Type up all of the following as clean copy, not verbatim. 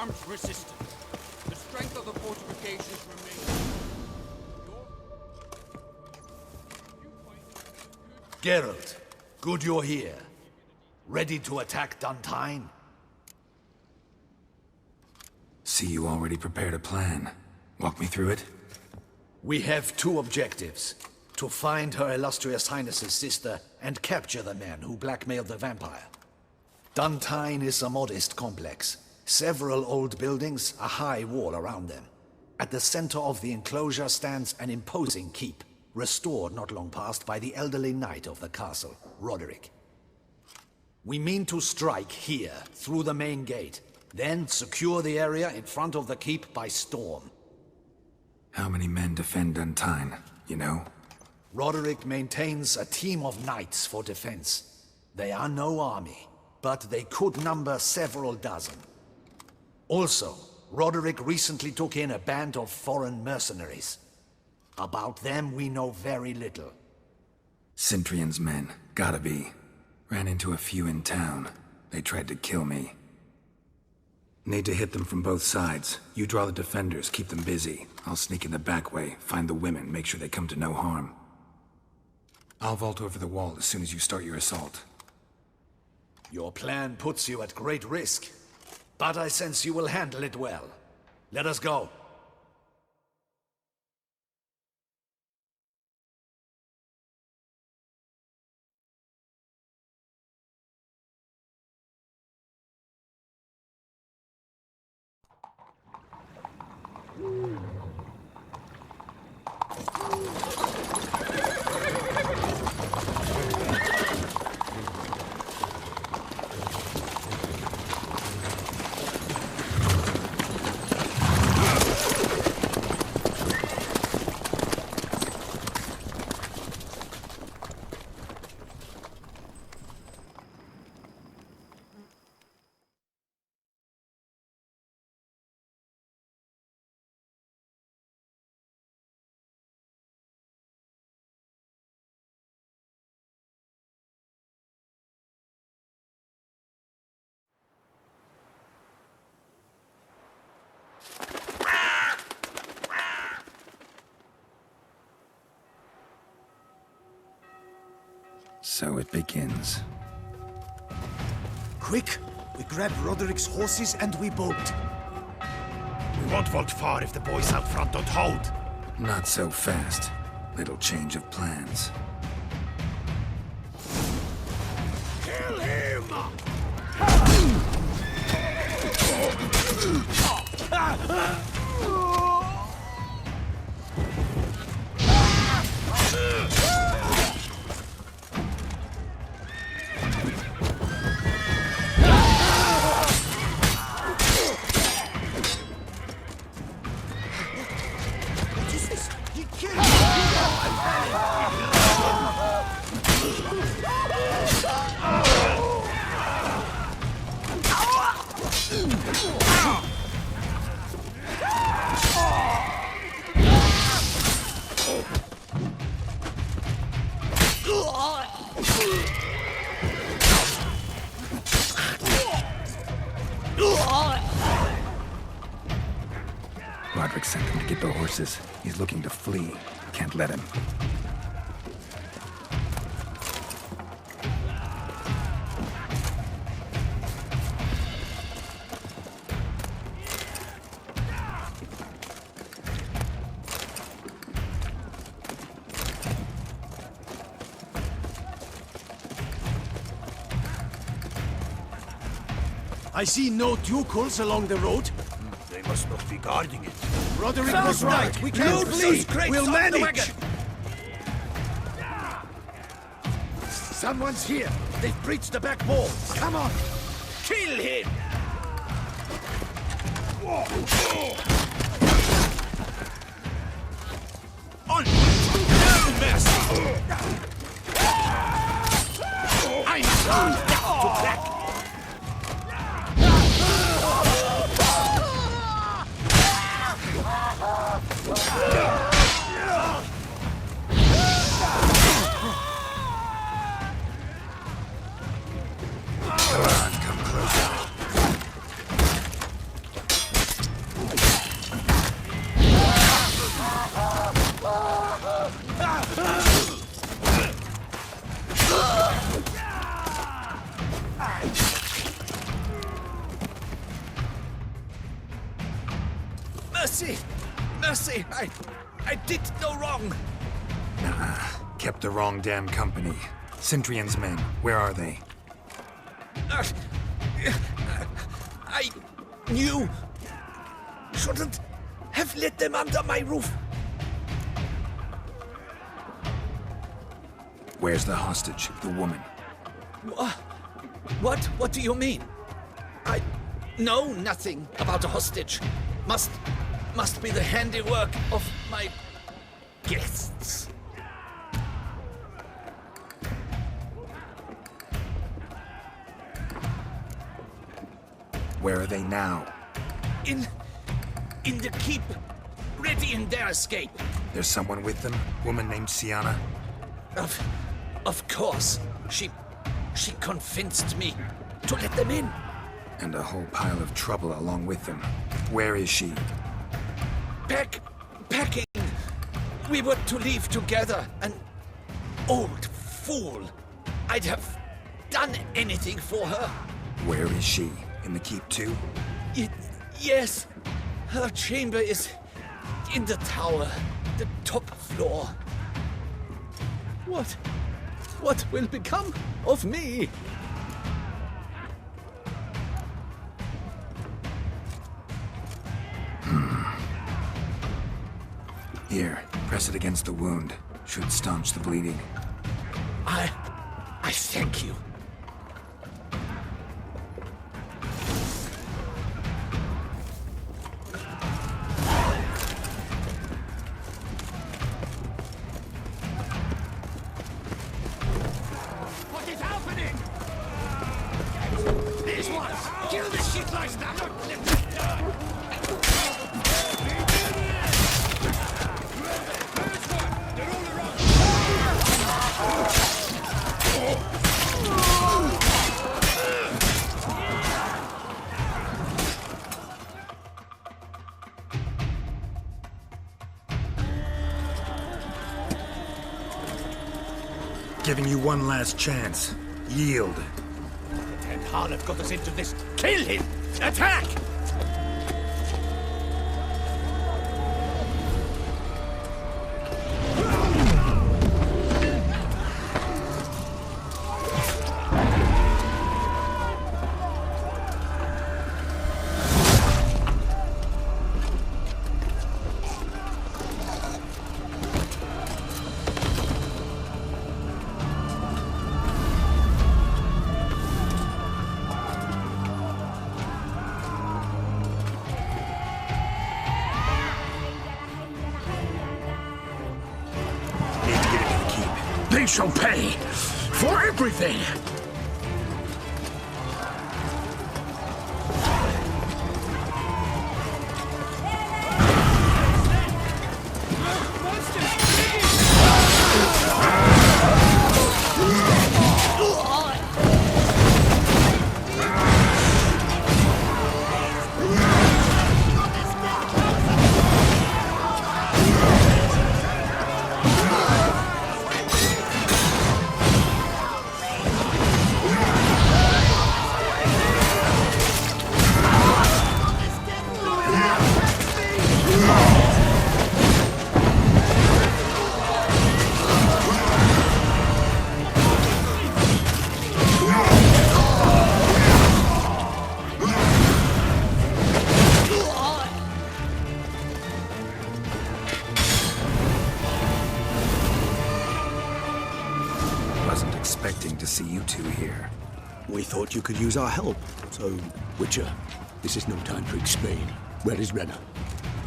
armed resistance. The strength of the fortifications remains. Geralt, good you're here. Ready to attack Duntine? See, you already prepared a plan. Walk me through it? We have two objectives. To find Her Illustrious Highness's sister and capture the man who blackmailed the vampire. Duntine is a modest complex. Several old buildings, a high wall around them. At the center of the enclosure stands an imposing keep, restored not long past by the elderly knight of the castle, Roderick. We mean to strike here, through the main gate, then secure the area in front of the keep by storm. How many men defend Duntine, you know? Roderick maintains a team of knights for defense. They are no army, but they could number several dozen. Also, Roderick recently took in a band of foreign mercenaries. About them we know very little. Cintrian's men, gotta be. Ran into a few in town. They tried to kill me. Need to hit them from both sides. You draw the defenders, keep them busy. I'll sneak in the back way, find the women, make sure they come to no harm. I'll vault over the wall as soon as you start your assault. Your plan puts you at great risk, but I sense you will handle it well. Let us go. So it begins. Quick! We grab Roderick's horses and we bolt. We won't vault far if the boys out front don't hold. Not so fast. Little change of plans. Kill him! Roderick sent him to get the horses. He's looking to flee. Can't let him. I see no ducals along the road. They must not be guarding it. Roderick was right. We can't flee. We'll manage. Someone's here. They've breached the back wall. Come on. Kill him! On! No mercy! I'm down to black! Mercy! Mercy! I did no wrong! Nah, kept the wrong damn company. Centrion's men, where are they? I knew... shouldn't have let them under my roof. Where's the hostage, the woman? What? What do you mean? I know nothing about a hostage. Must be the handiwork of my guests. Where are they now? In the keep, ready in their escape. There's someone with them? Woman named Sienna? Of course. She convinced me to let them in. And a whole pile of trouble along with them. Where is she? Packing. We were to leave together. An old fool. I'd have done anything for her. Where is she? In the keep too? Yes. Her chamber is in the tower, the top floor. What will become of me? Here, press it against the wound. Should staunch the bleeding. I thank you. What is happening? This one! Kill the shit like that! Don't let them die! First one! They're all around! Giving you one last chance. Yield. And Harlot got us into this. Kill him! Attack! They shall pay for everything! Wasn't expecting to see you two here. We thought you could use our help. So, Witcher, this is no time to explain. Where is Renna?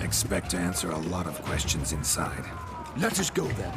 Expect to answer a lot of questions inside. Let us go then.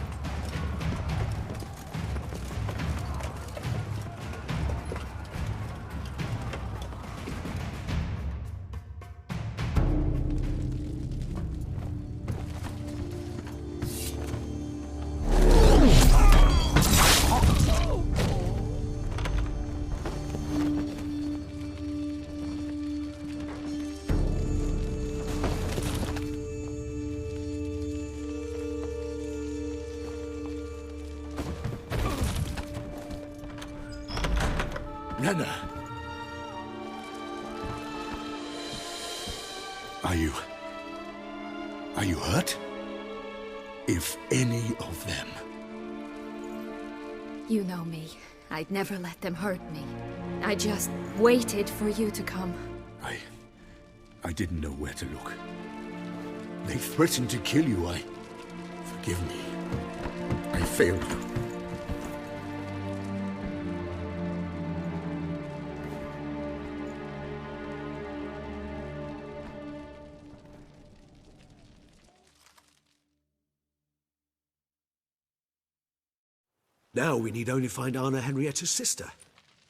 Renna! Are you you hurt? If any of them. You know me. I'd never let them hurt me. I just waited for you to come. I didn't know where to look. They threatened to kill you. Forgive me. I failed you. Now we need only find Anna Henrietta's sister.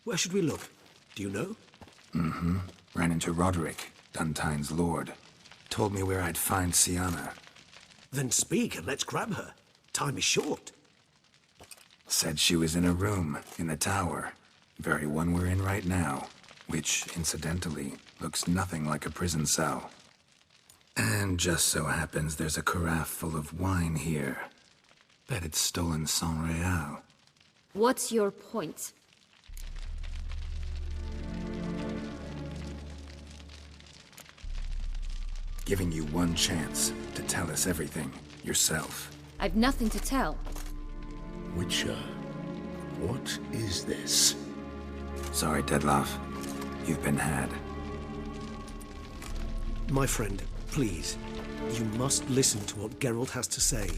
Where should we look? Do you know? Ran into Roderick, Duntine's lord. Told me where I'd find Sienna. Then speak and let's grab her. Time is short. Said she was in a room in the tower. Very one we're in right now. Which, incidentally, looks nothing like a prison cell. And just so happens there's a carafe full of wine here. Bet it's stolen San Real. What's your point? Giving you one chance to tell us everything yourself. I've nothing to tell. Witcher, what is this? Sorry, Dettlaff. You've been had. My friend, please. You must listen to what Geralt has to say.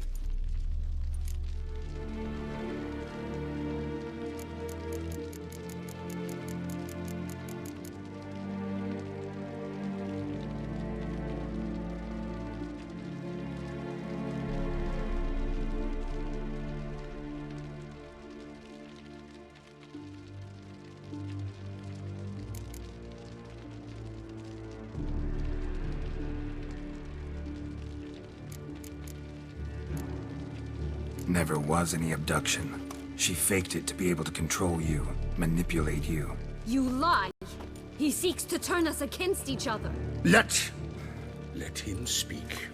Never was any abduction. She faked it to be able to control you, manipulate you. You lie! He seeks to turn us against each other. Let him speak.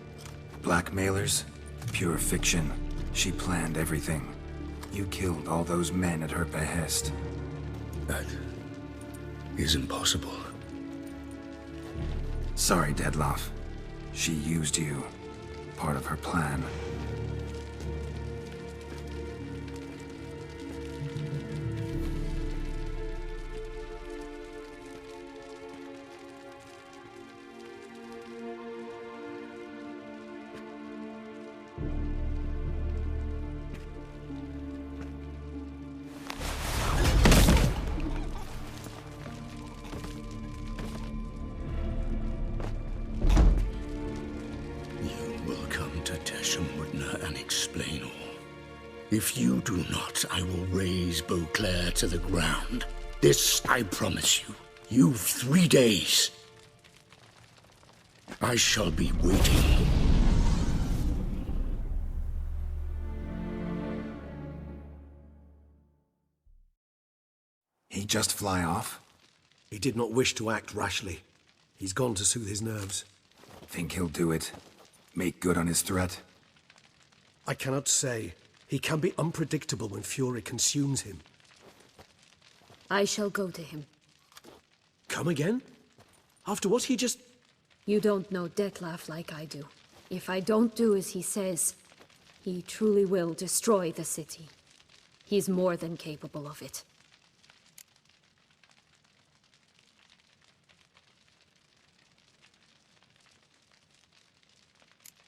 Blackmailers? Pure fiction. She planned everything. You killed all those men at her behest. That is impossible. Sorry, Dettlaff. She used you. Part of her plan. If you do not, I will raise Beauclair to the ground. This I promise you. You've 3 days. I shall be waiting. He just fly off? He did not wish to act rashly. He's gone to soothe his nerves. Think he'll do it? Make good on his threat? I cannot say. He can be unpredictable when fury consumes him. I shall go to him. Come again? After what he just... You don't know Dettlaff like I do. If I don't do as he says, he truly will destroy the city. He's more than capable of it.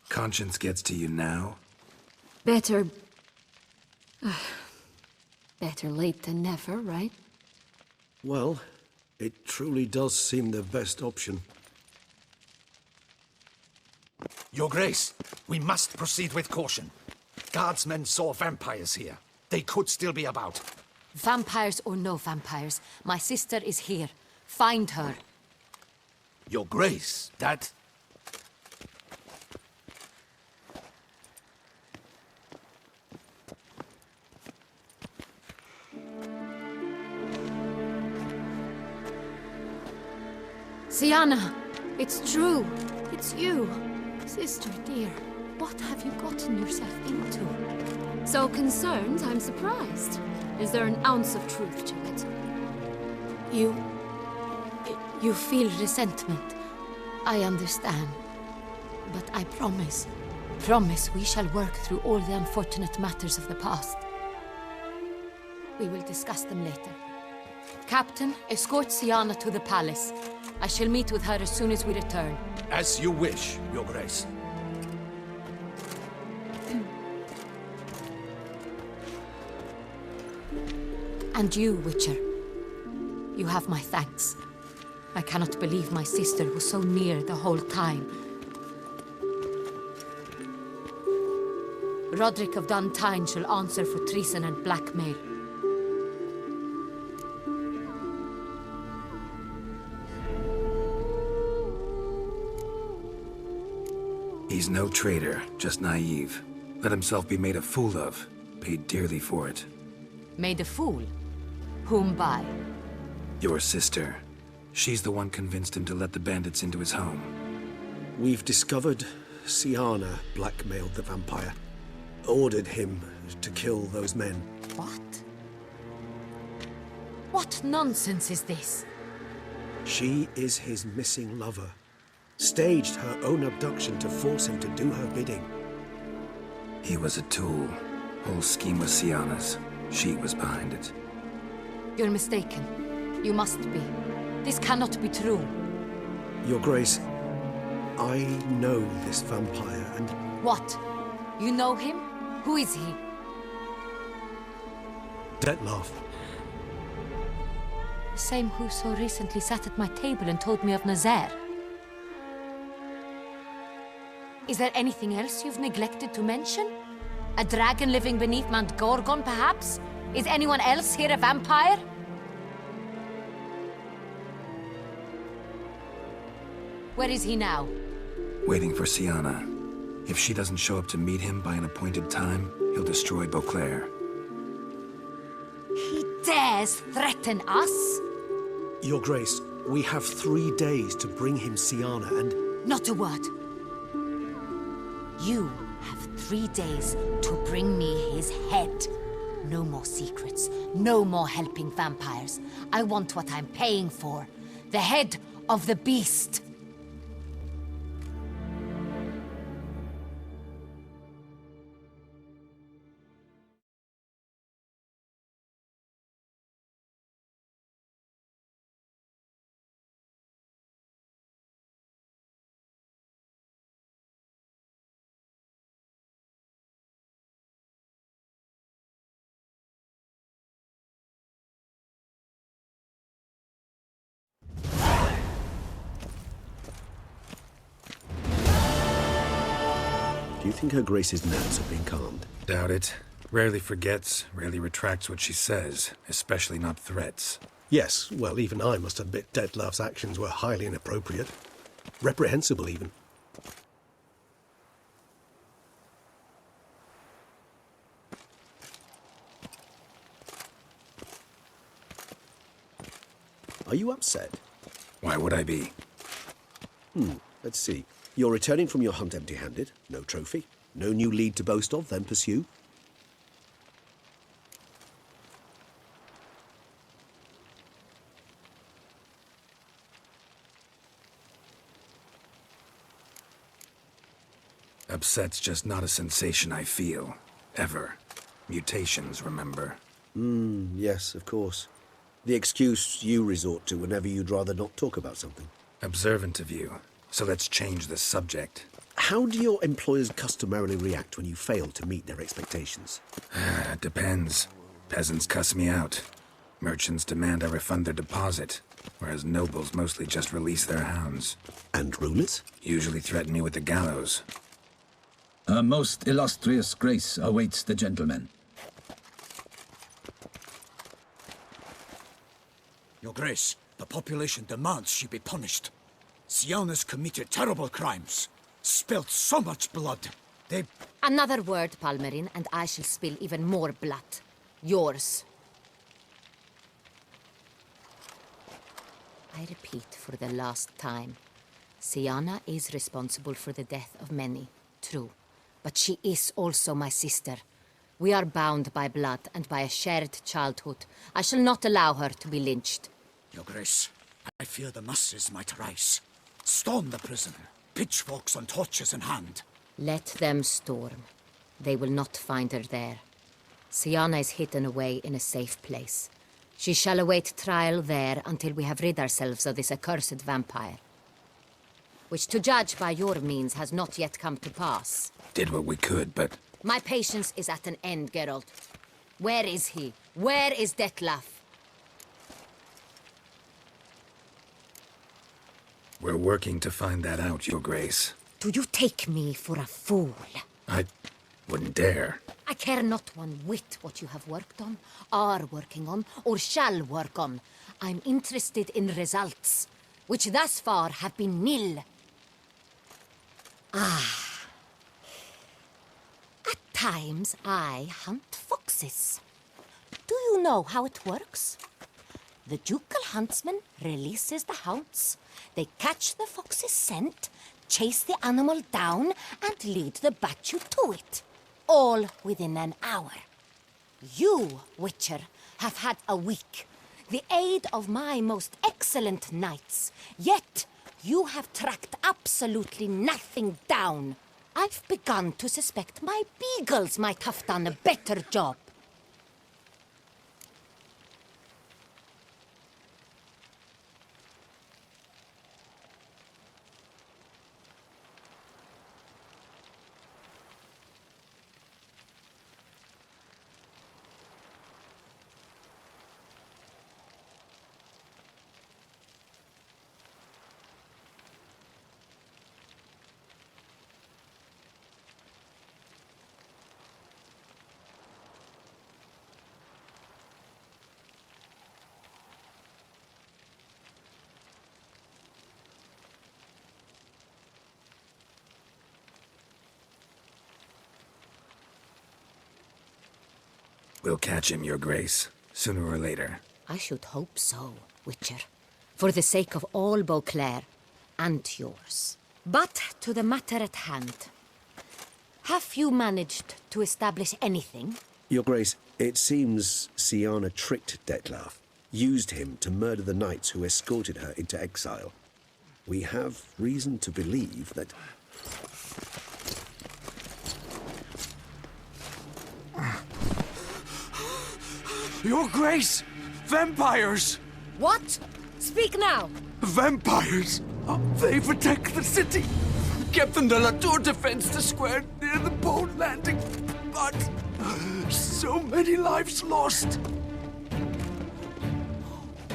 Conscience gets to you now? Better late than never, right? Well, it truly does seem the best option. Your Grace, we must proceed with caution. Guardsmen saw vampires here. They could still be about. Vampires or no vampires, my sister is here. Find her. Your Grace, that... Sienna! It's true! It's you! Sister dear, what have you gotten yourself into? So concerned, I'm surprised. Is there an ounce of truth to it? You feel resentment. I understand. But I promise, promise we shall work through all the unfortunate matters of the past. We will discuss them later. Captain, escort Siana to the palace. I shall meet with her as soon as we return. As you wish, Your Grace. And you, Witcher. You have my thanks. I cannot believe my sister was so near the whole time. Roderick of Dun Tyne shall answer for treason and blackmail. He's no traitor, just naive. Let himself be made a fool of. Paid dearly for it. Made a fool? Whom by? Your sister. She's the one convinced him to let the bandits into his home. We've discovered Siana blackmailed the vampire. Ordered him to kill those men. What? What nonsense is this? She is his missing lover. Staged her own abduction to force him to do her bidding. He was a tool. Whole scheme was Siana's. She was behind it. You're mistaken. You must be. This cannot be true. Your Grace, I know this vampire and... What? You know him? Who is he? Dettlaff. The same who so recently sat at my table and told me of Nazaire. Is there anything else you've neglected to mention? A dragon living beneath Mount Gorgon, perhaps? Is anyone else here a vampire? Where is he now? Waiting for Siana. If she doesn't show up to meet him by an appointed time, he'll destroy Beauclair. He dares threaten us? Your Grace, we have 3 days to bring him Siana and... Not a word. You have 3 days to bring me his head. No more secrets. No more helping vampires. I want what I'm paying for. The head of the beast. Do you think Her Grace's nerves have been calmed? Doubt it. Rarely forgets, rarely retracts what she says, especially not threats. Yes, well, even I must admit Dettlaff's actions were highly inappropriate. Reprehensible, even. Are you upset? Why would I be? Let's see. You're returning from your hunt empty-handed. No trophy. No new lead to boast of, then pursue. Upset's just not a sensation I feel. Ever. Mutations, remember? Yes, of course. The excuse you resort to whenever you'd rather not talk about something. Observant of you. So let's change the subject. How do your employers customarily react when you fail to meet their expectations? It depends. Peasants cuss me out. Merchants demand I refund their deposit, whereas nobles mostly just release their hounds. And rulers? Usually threaten me with the gallows. Her most illustrious grace awaits the gentleman. Your Grace, the population demands she be punished. Siana's committed terrible crimes. Spilt so much blood. They... Another word, Palmerin, and I shall spill even more blood. Yours. I repeat for the last time. Siana is responsible for the death of many, true. But she is also my sister. We are bound by blood and by a shared childhood. I shall not allow her to be lynched. Your Grace, I fear the masses might rise. Storm the prison, pitchforks and torches in hand. Let them storm. They will not find her there. Siana is hidden away in a safe place. She shall await trial there until we have rid ourselves of this accursed vampire. Which, to judge by your means, has not yet come to pass. Did what we could, but... My patience is at an end, Geralt. Where is he? Where is Detlef? We're working to find that out, Your Grace. Do you take me for a fool? I wouldn't dare. I care not one whit what you have worked on, are working on, or shall work on. I'm interested in results, which thus far have been nil. At times, I hunt foxes. Do you know how it works? The ducal huntsman releases the hounds. They catch the fox's scent, chase the animal down, and lead the Batu to it. All within an hour. You, Witcher, have had a week. The aid of my most excellent knights. Yet, you have tracked absolutely nothing down. I've begun to suspect my beagles might have done a better job. We'll catch him, Your Grace, sooner or later. I should hope so, Witcher. For the sake of all Beauclair, and yours. But to the matter at hand. Have you managed to establish anything? Your Grace, it seems Siana tricked Detlef, used him to murder the knights who escorted her into exile. We have reason to believe that... Your Grace! Vampires! What? Speak now! Vampires! They protect the city! Captain de la Tour defends the square near the boat landing, but so many lives lost!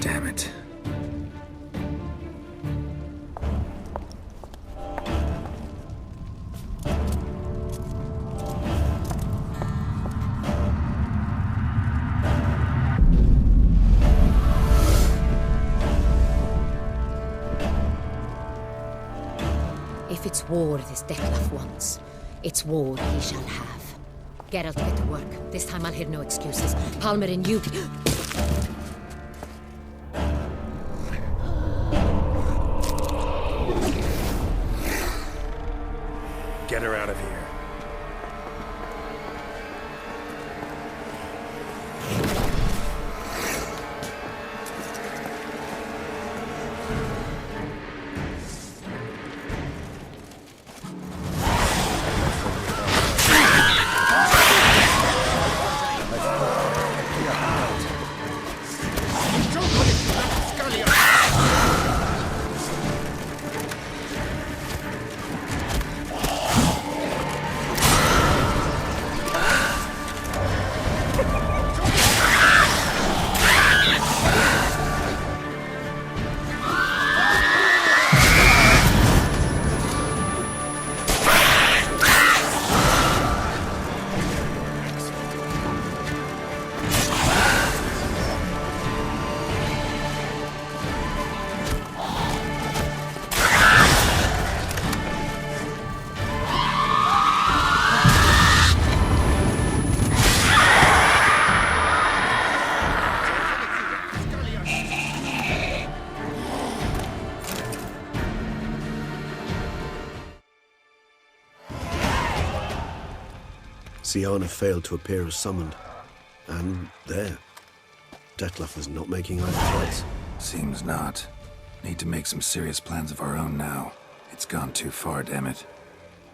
Damn it. If it's war this Detlef wants, it's war he shall have. Geralt, get to work. This time I'll hear no excuses. Palmer and you... Get her out of here. Siana failed to appear as summoned. And there. Detlef is not making either choice. Seems not. Need to make some serious plans of our own now. It's gone too far, damn it.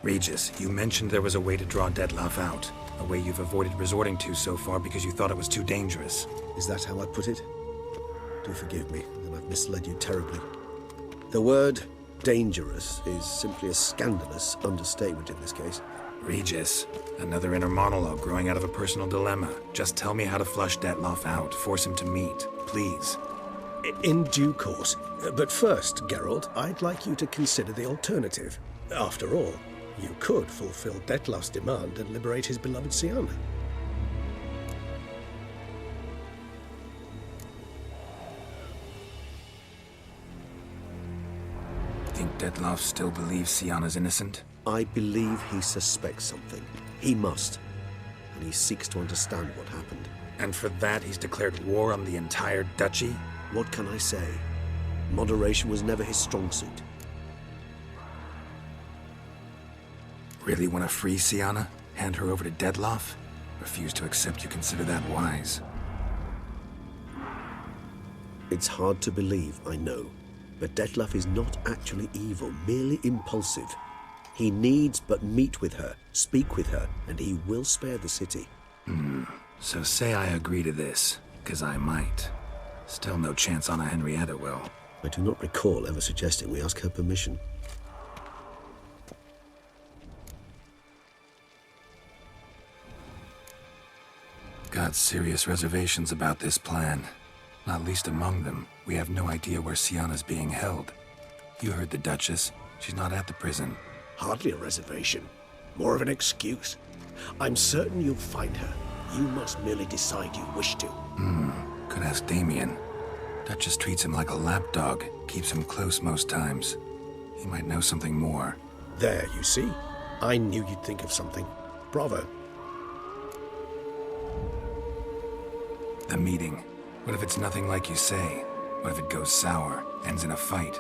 Regis, you mentioned there was a way to draw Dettlaff out. A way you've avoided resorting to so far because you thought it was too dangerous. Is that how I put it? Do forgive me, then I've misled you terribly. The word dangerous is simply a scandalous understatement in this case. Regis, another inner monologue growing out of a personal dilemma. Just tell me how to flush Dettlaff out, force him to meet, please. In due course. But first, Geralt, I'd like you to consider the alternative. After all, you could fulfill Dettlaff's demand and liberate his beloved Siana. Think Dettlaff still believes Siana's innocent? I believe he suspects something. He must. And he seeks to understand what happened. And for that, he's declared war on the entire duchy? What can I say? Moderation was never his strong suit. Really want to free Siana? Hand her over to Dettlaff? Refuse to accept you consider that wise. It's hard to believe, I know. But Dettlaff is not actually evil, merely impulsive. He needs but meet with her, speak with her, and he will spare the city. So say I agree to this, 'cause I might. Still no chance Anna Henrietta will. I do not recall ever suggesting we ask her permission. Got serious reservations about this plan. Not least among them, we have no idea where Siana's being held. You heard the Duchess. She's not at the prison. Hardly a reservation. More of an excuse. I'm certain you'll find her. You must merely decide you wish to. Could ask Damien. Duchess treats him like a lapdog, keeps him close most times. He might know something more. There, you see? I knew you'd think of something. Bravo. The meeting. What if it's nothing like you say? What if it goes sour, ends in a fight?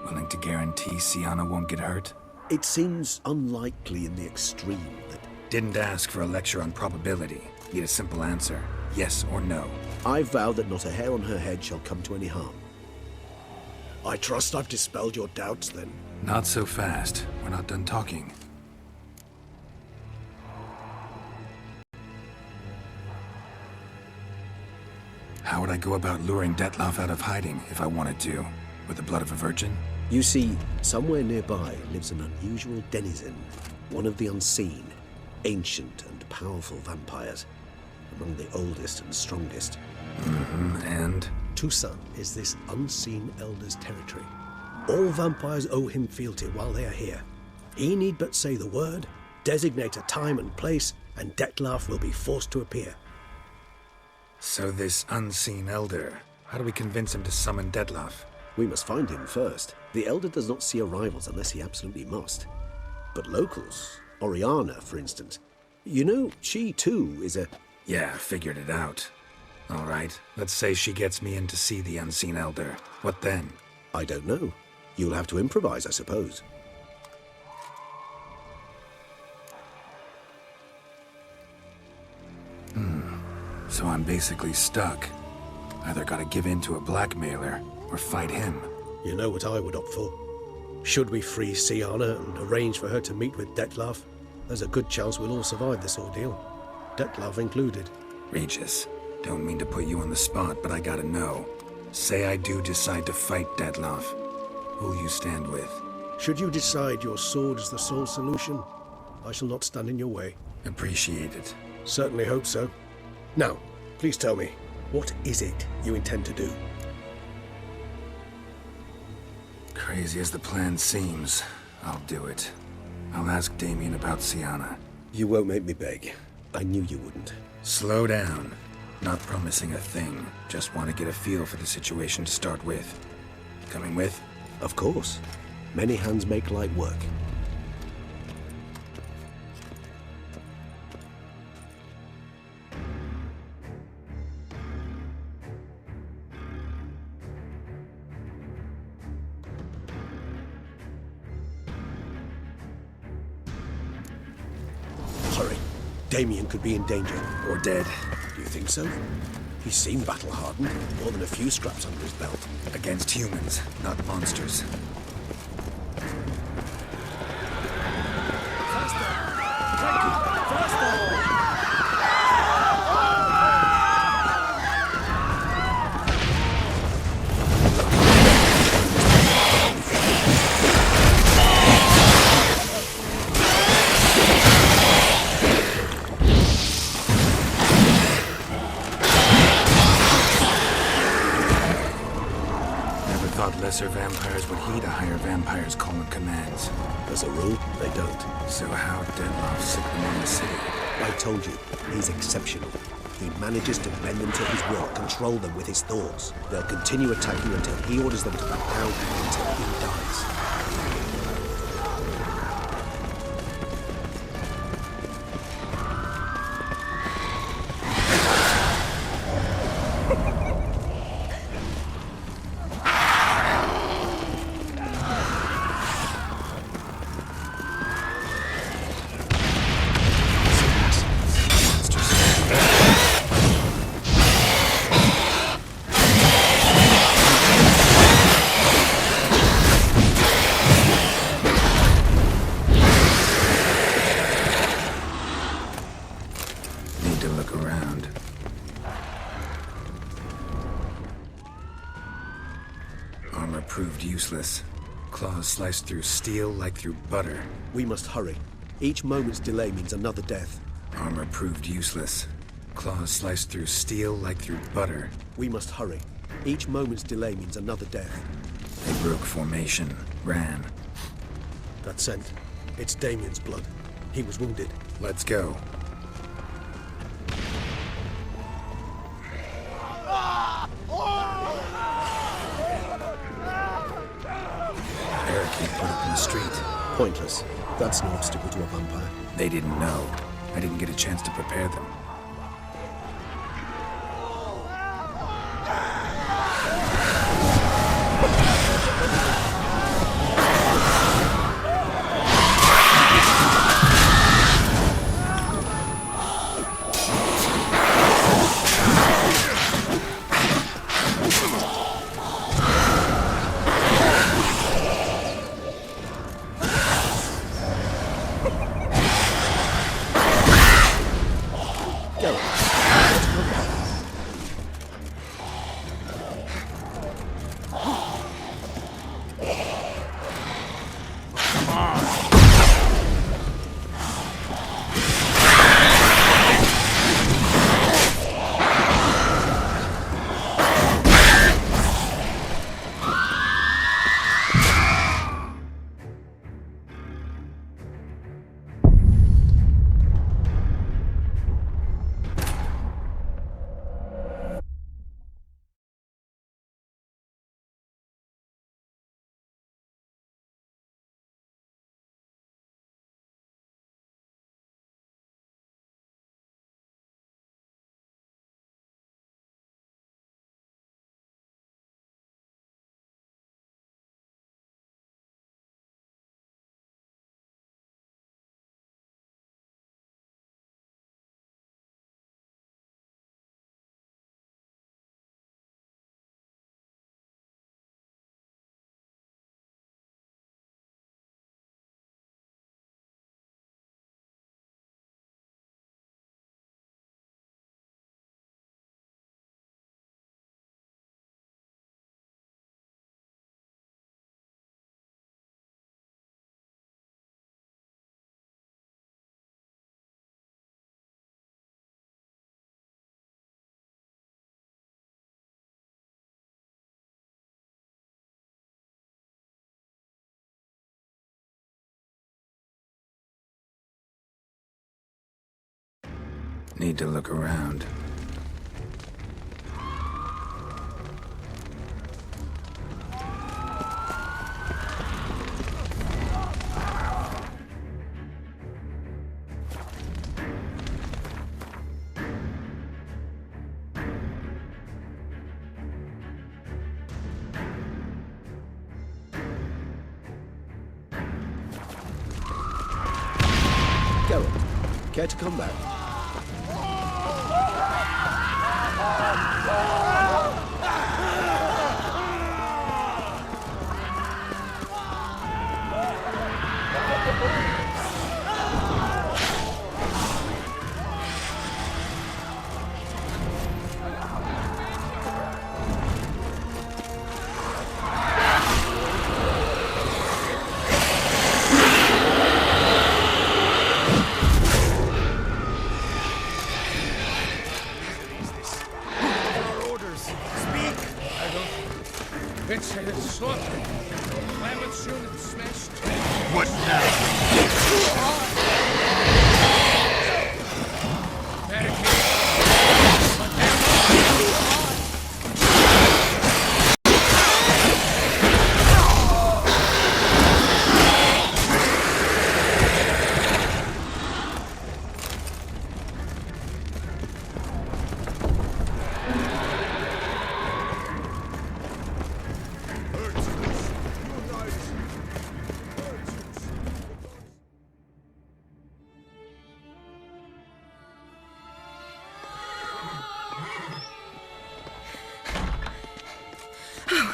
Willing to guarantee Siana won't get hurt? It seems unlikely in the extreme that... Didn't ask for a lecture on probability. Need a simple answer. Yes or no. I vow that not a hair on her head shall come to any harm. I trust I've dispelled your doubts, then. Not so fast. We're not done talking. How would I go about luring Dettlaff out of hiding if I wanted to? With the blood of a virgin? You see, somewhere nearby lives an unusual denizen, one of the unseen, ancient and powerful vampires, among the oldest and strongest. And? Toussaint is this unseen elder's territory. All vampires owe him fealty while they are here. He need but say the word, designate a time and place, and Dettlaff will be forced to appear. So this unseen elder, how do we convince him to summon Dettlaff? We must find him first. The elder does not see arrivals unless he absolutely must. But locals, Oriana, for instance, you know, she too is a... Yeah, figured it out. All right, let's say she gets me in to see the unseen elder. What then? I don't know. You'll have to improvise, I suppose. So I'm basically stuck. Either gotta give in to a blackmailer, or fight him. You know what I would opt for. Should we free Siana and arrange for her to meet with Dettlaff, there's a good chance we'll all survive this ordeal. Dettlaff included. Regis, don't mean to put you on the spot, but I gotta know. Say I do decide to fight Dettlaff. Who'll you stand with? Should you decide your sword is the sole solution, I shall not stand in your way. Appreciate it. Certainly hope so. Now, please tell me, what is it you intend to do? Crazy as the plan seems, I'll do it. I'll ask Damien about Siana. You won't make me beg. I knew you wouldn't. Slow down. Not promising a thing. Just want to get a feel for the situation to start with. Coming with? Of course. Many hands make light work. Hurry. Damien could be in danger. Or dead. Do you think so? He seemed battle-hardened. More than a few scraps under his belt. Against humans, not monsters. thought lesser vampires would heed a higher vampire's call and commands. As a rule, they don't. So how Dettlaff sick them in the city? I told you, he's exceptional. He manages to bend them to his will, control them with his thoughts. They'll continue attacking until he orders them to back down, until he dies. Proved useless. Claws sliced through steel like through butter. We must hurry. Each moment's delay means another death. Armor proved useless. Claws sliced through steel like through butter. We must hurry. Each moment's delay means another death. They broke formation, ran. That scent. It's Damien's blood. He was wounded. Let's go. Put up in the street. Pointless. That's no obstacle to a vampire. They didn't know. I didn't get a chance to prepare them. Need to look around. Geralt, care to come back? It's slaughter. Climate soon and smashed. What now?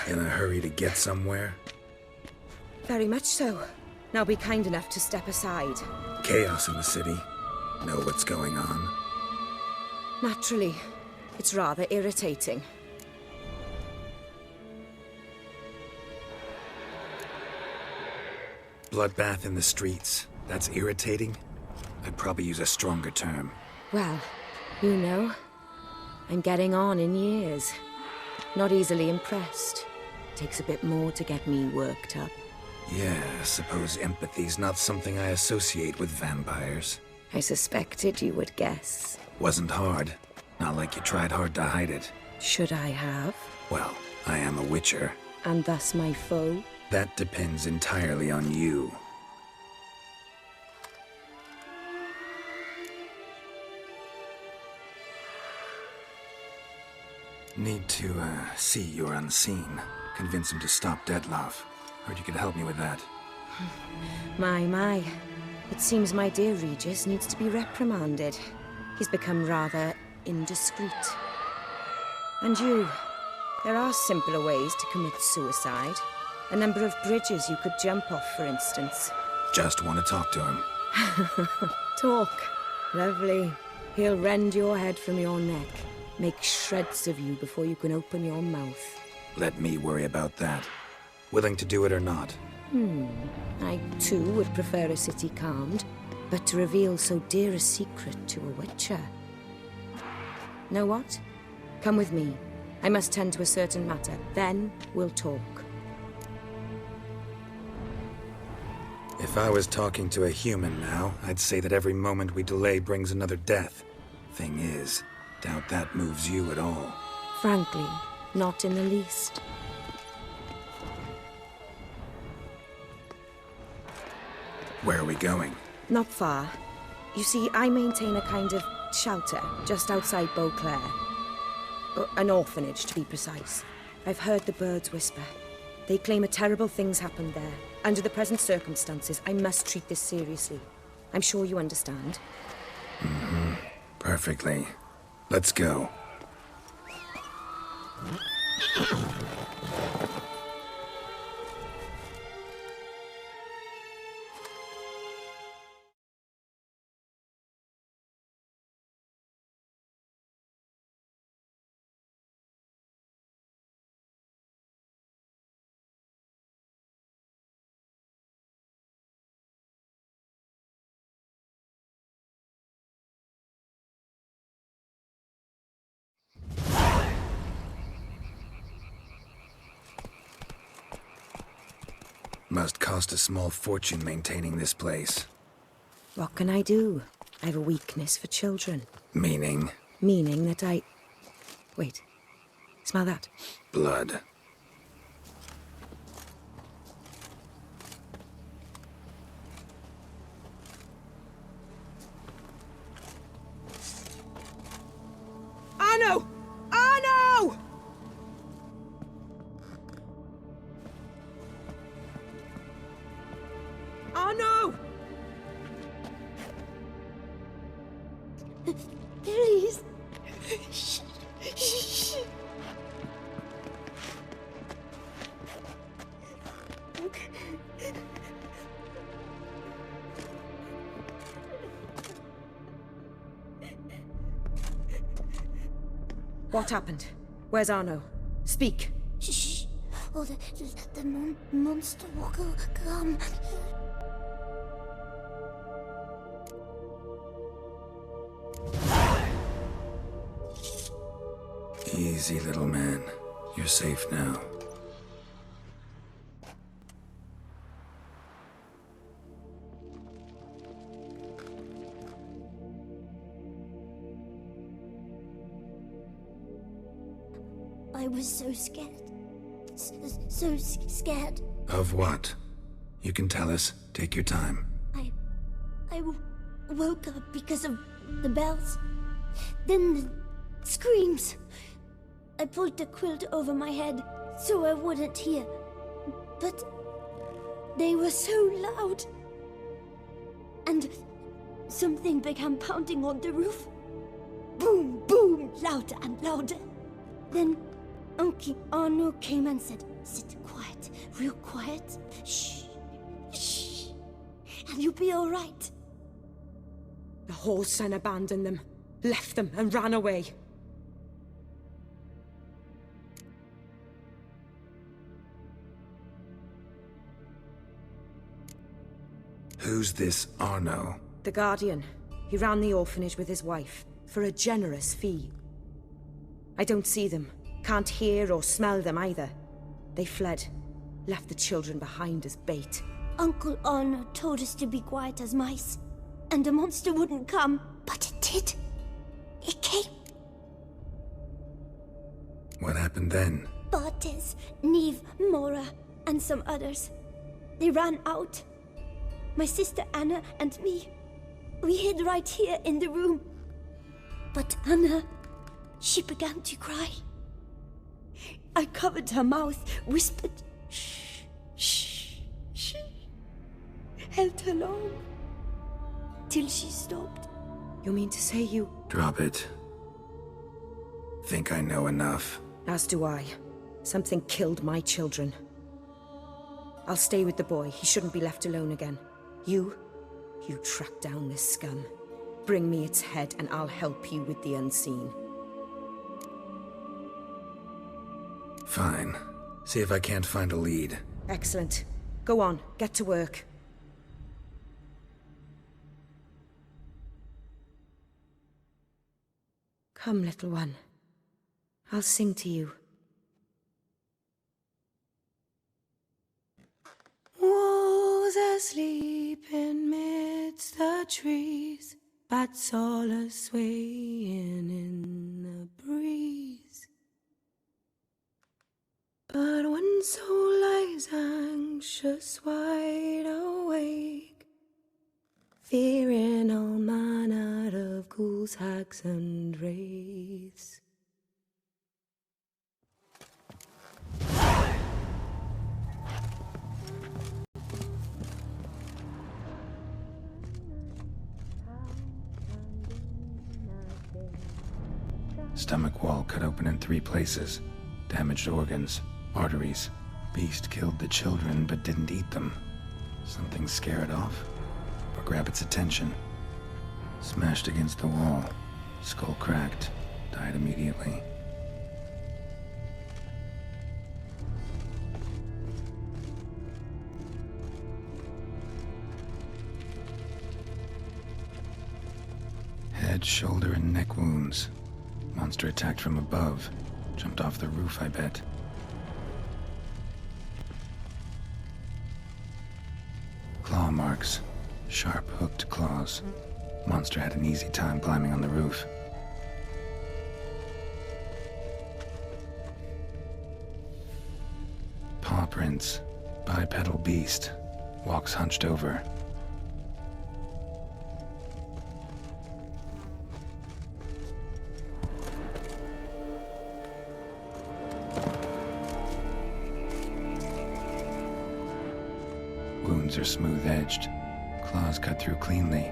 In a hurry to get somewhere? Very much so. Now be kind enough to step aside. Chaos in the city. Know what's going on? Naturally. It's rather irritating. Bloodbath in the streets. That's irritating? I'd probably use a stronger term. Well, you know, I'm getting on in years. Not easily impressed. Takes a bit more to get me worked up. Yeah, I suppose empathy's not something I associate with vampires. I suspected you would guess. Wasn't hard. Not like you tried hard to hide it. Should I have? Well, I am a witcher. And thus my foe? That depends entirely on you. Need to, see you're unseen. Convince him to stop Detloff. Heard you could help me with that. My. It seems my dear Regis needs to be reprimanded. He's become rather indiscreet. And you. There are simpler ways to commit suicide. A number of bridges you could jump off, for instance. Just want to talk to him. Talk. Lovely. He'll rend your head from your neck. Make shreds of you before you can open your mouth. Let me worry about that. Willing to do it or not? I, too, would prefer a city calmed, but to reveal so dear a secret to a witcher. Know what? Come with me. I must tend to a certain matter. Then we'll talk. If I was talking to a human now, I'd say that every moment we delay brings another death. Thing is, doubt that moves you at all. Frankly, not in the least. Where are we going? Not far. You see, I maintain a kind of shelter just outside Beauclair. An orphanage, to be precise. I've heard the birds whisper. They claim a terrible thing's happened there. Under the present circumstances, I must treat this seriously. I'm sure you understand. Perfectly. Let's go. Must cost a small fortune maintaining this place. What can I do? I have a weakness for children. Meaning? Meaning that I... Wait. Smell that? Blood. Arno! Arno! Arno! Please. What happened? Where's Arno? Speak. Shh. Oh, the monster will come. Easy, little man. You're safe now. I was so scared. Scared. Of what? You can tell us. Take your time. I woke up because of the bells. Then the screams. I pulled the quilt over my head so I wouldn't hear. But they were so loud. And something began pounding on the roof. Boom, boom, louder and louder. Then Uncle Arno came and said, "Sit quiet, real quiet. Shh, shh, and you'll be all right." The whole son abandoned them, left them and ran away. Who's this Arno? The Guardian. He ran the orphanage with his wife, for a generous fee. I don't see them, can't hear or smell them either. They fled, left the children behind as bait. Uncle Arno told us to be quiet as mice, and the monster wouldn't come, but it did. It came. What happened then? Bartes, Neve, Mora, and some others. They ran out. My sister Anna and me. We hid right here in the room. But Anna, she began to cry. I covered her mouth, whispered, "Shh, shh, shh." Held her long, till she stopped. You mean to say you... Drop it. Think I know enough. As do I. Something killed my children. I'll stay with the boy. He shouldn't be left alone again. You track down this scum. Bring me its head and I'll help you with the unseen. Fine. See if I can't find a lead. Excellent. Go on, get to work. Come, little one. I'll sing to you. Wolves asleep in midst the trees, bats all a-swaying in the breeze. But one soul lies anxious, wide awake, fearing all manner of ghouls, hags, and wraiths. Stomach wall cut open in 3 places. Damaged organs, arteries. Beast killed the children but didn't eat them. Something scare it off? Or grab its attention? Smashed against the wall. Skull cracked. Died immediately. Head, shoulder, and neck wounds. Monster attacked from above. Jumped off the roof, I bet. Claw marks. Sharp, hooked claws. Monster had an easy time climbing on the roof. Paw prints. Bipedal beast. Walks hunched over. Wounds are smooth-edged. Claws cut through cleanly.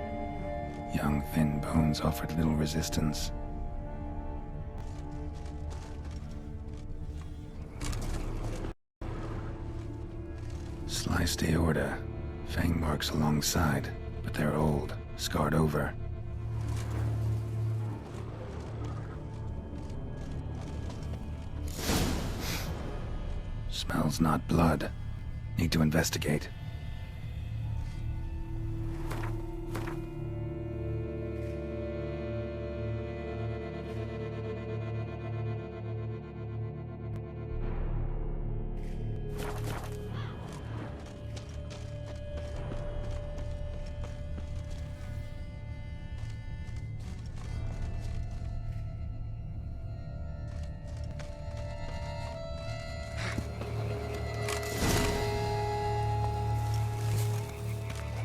Young, thin bones offered little resistance. Sliced aorta. Fang marks alongside, but they're old, scarred over. Smells not blood. Need to investigate.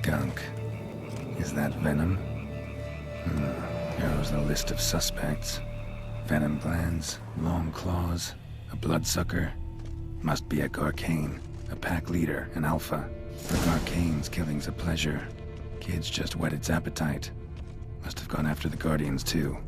skunk. Is that venom? Here's a list of suspects. Venom glands, long claws, a bloodsucker. Must be a Garcane, a pack leader, an alpha. For Garcane's killing's a pleasure. Kid's just whet its appetite. Must have gone after the Guardians too.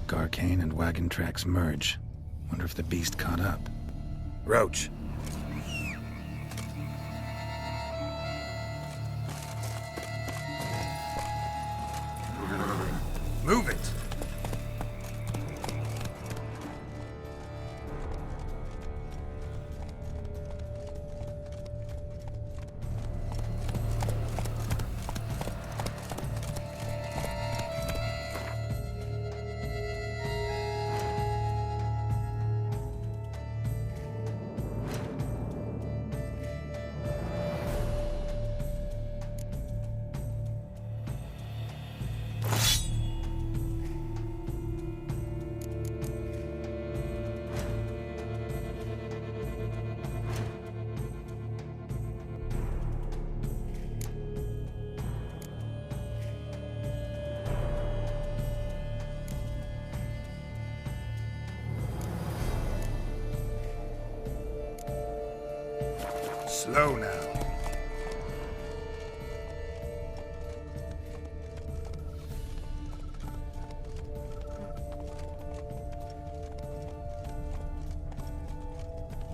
Garcane and wagon tracks merge. Wonder if the beast caught up. Roach. Move it! Slow now.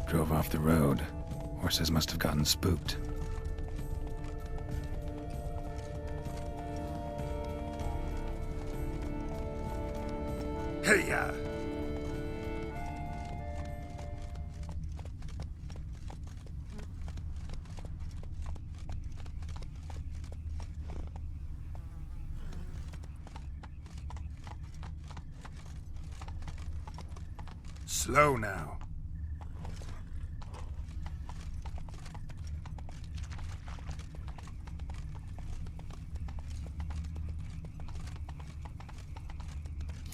Drove off the road. Horses must have gotten spooked. Hey-ya! Slow now.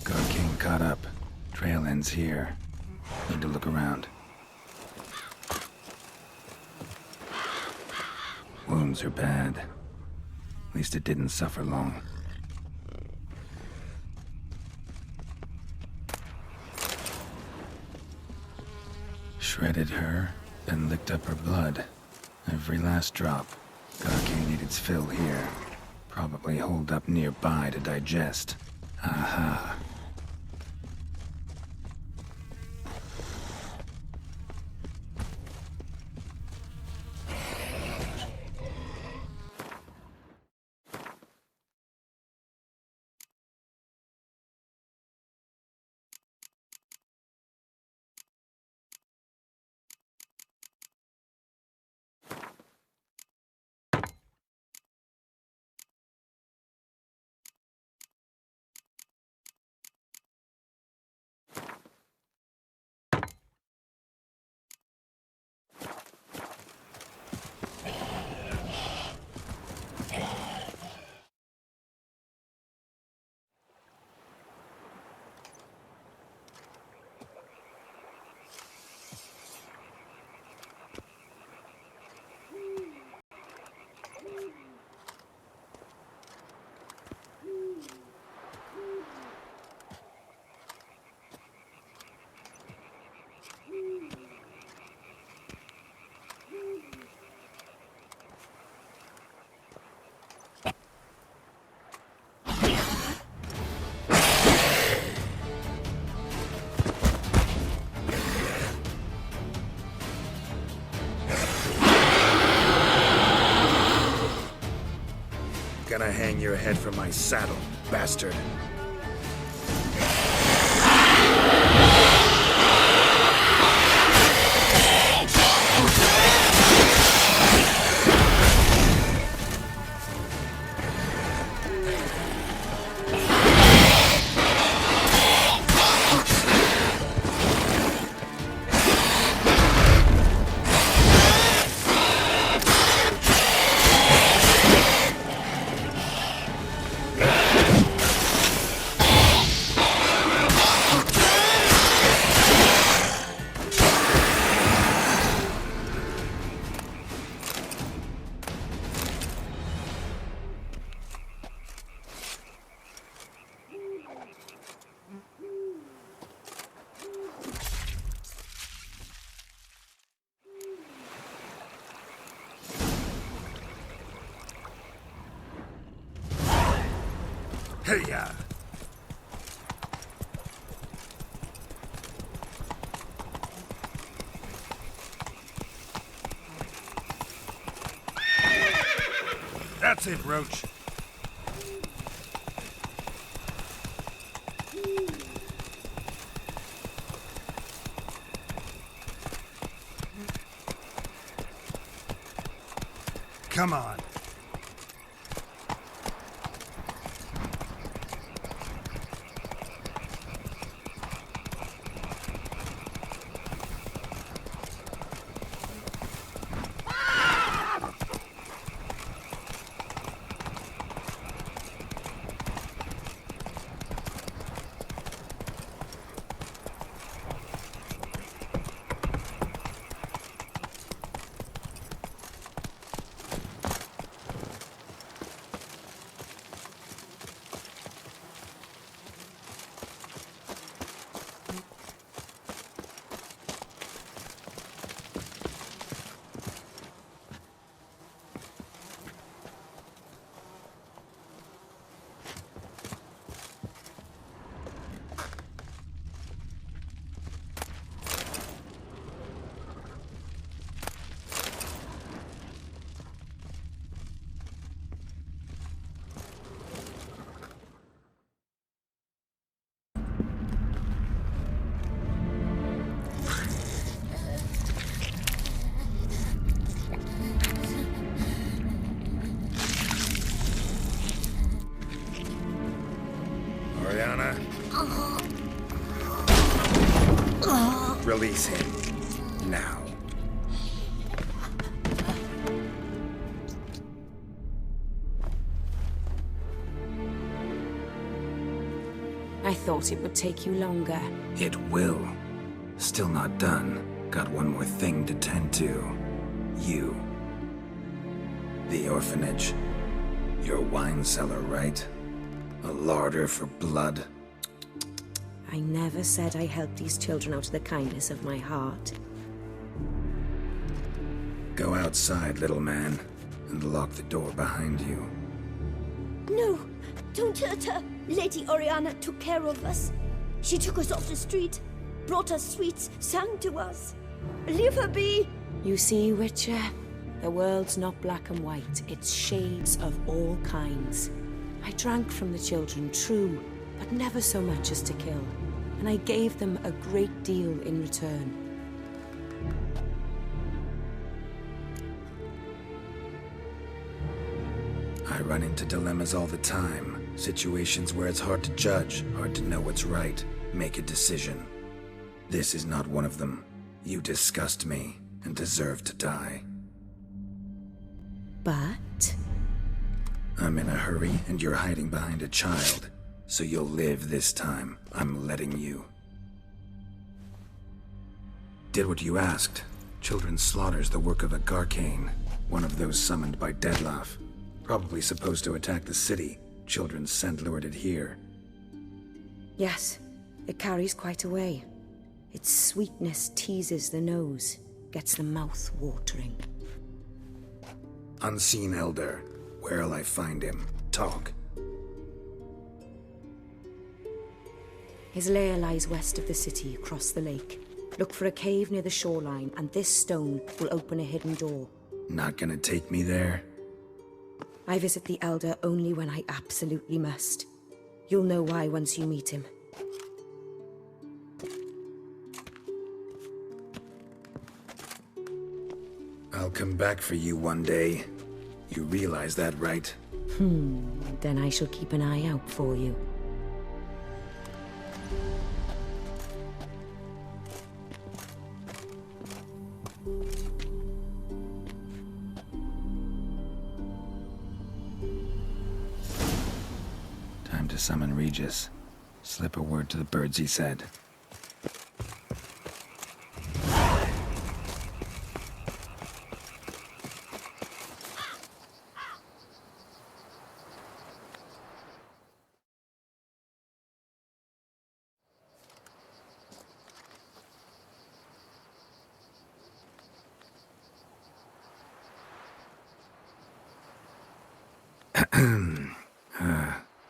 Garcane caught up. Trail ends here. Need to look around. Wounds are bad. At least it didn't suffer long. Shredded her, then licked up her blood. Every last drop. Garcane needed its fill here. Probably holed up nearby to digest. Aha. Gonna hang your head from my saddle, bastard. Hey-ya! That's it, Roach. Come on. Release him. Now. I thought it would take you longer. It will. Still not done. Got one more thing to tend to. You. The orphanage. Your wine cellar, right? A larder for blood. I never said I helped these children out of the kindness of my heart. Go outside, little man, and lock the door behind you. No, don't hurt her. Lady Oriana took care of us. She took us off the street, brought us sweets, sang to us. Leave her be. You see, Witcher, the world's not black and white. It's shades of all kinds. I drank from the children, true, but never so much as to kill. And I gave them a great deal in return. I run into dilemmas all the time. Situations where it's hard to judge, hard to know what's right, make a decision. This is not one of them. You disgust me and deserve to die. But? I'm in a hurry and you're hiding behind a child. So you'll live this time. I'm letting you. Did what you asked. Children's slaughter's the work of a Garcane, one of those summoned by Dettlaff. Probably supposed to attack the city. Children's scent lured it here. Yes, it carries quite a way. Its sweetness teases the nose, gets the mouth watering. Unseen Elder. Where'll I find him? Talk. His lair lies west of the city, across the lake. Look for a cave near the shoreline, and this stone will open a hidden door. Not gonna take me there? I visit the Elder only when I absolutely must. You'll know why once you meet him. I'll come back for you one day. You realize that, right? Then I shall keep an eye out for you. Time to summon Regis. Slip a word to the birds, he said.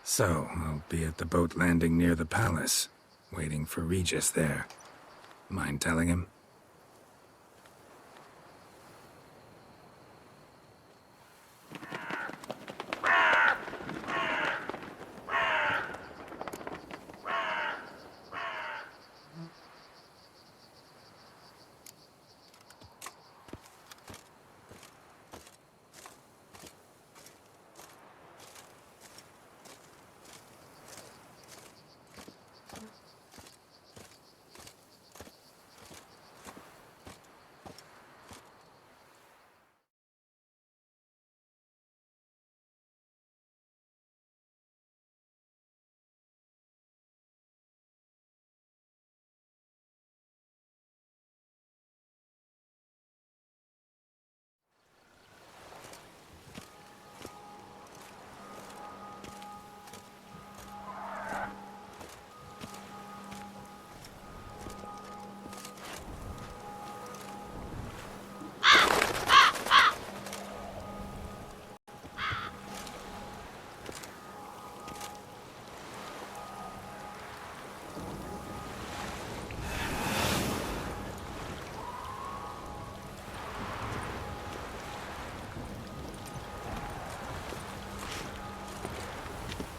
So, I'll be at the boat landing near the palace, waiting for Regis there. Mind telling him?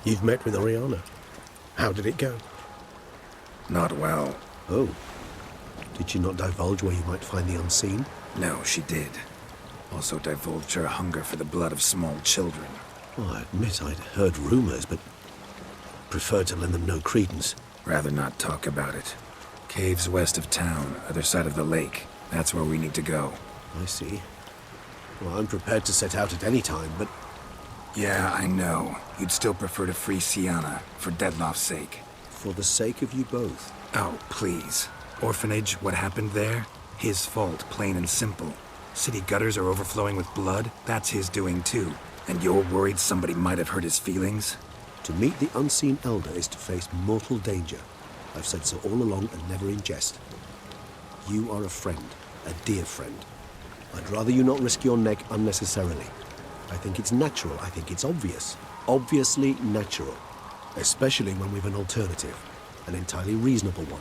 You've met with Oriana. How did it go? Not well. Oh. Did she not divulge where you might find the unseen? No, she did. Also divulged her hunger for the blood of small children. Well, I admit I'd heard rumors, but preferred to lend them no credence. Rather not talk about it. Caves west of town, other side of the lake. That's where we need to go. I see. Well, I'm prepared to set out at any time, but... Yeah, I know. You'd still prefer to free Sienna, for Dettlaff's sake. For the sake of you both. Oh, please. Orphanage, what happened there? His fault, plain and simple. City gutters are overflowing with blood. That's his doing too. And you're worried somebody might have hurt his feelings? To meet the unseen elder is to face mortal danger. I've said so all along and never in jest. You are a friend, a dear friend. I'd rather you not risk your neck unnecessarily. I think it's natural, I think it's obvious. Obviously natural. Especially when we've an alternative. An entirely reasonable one.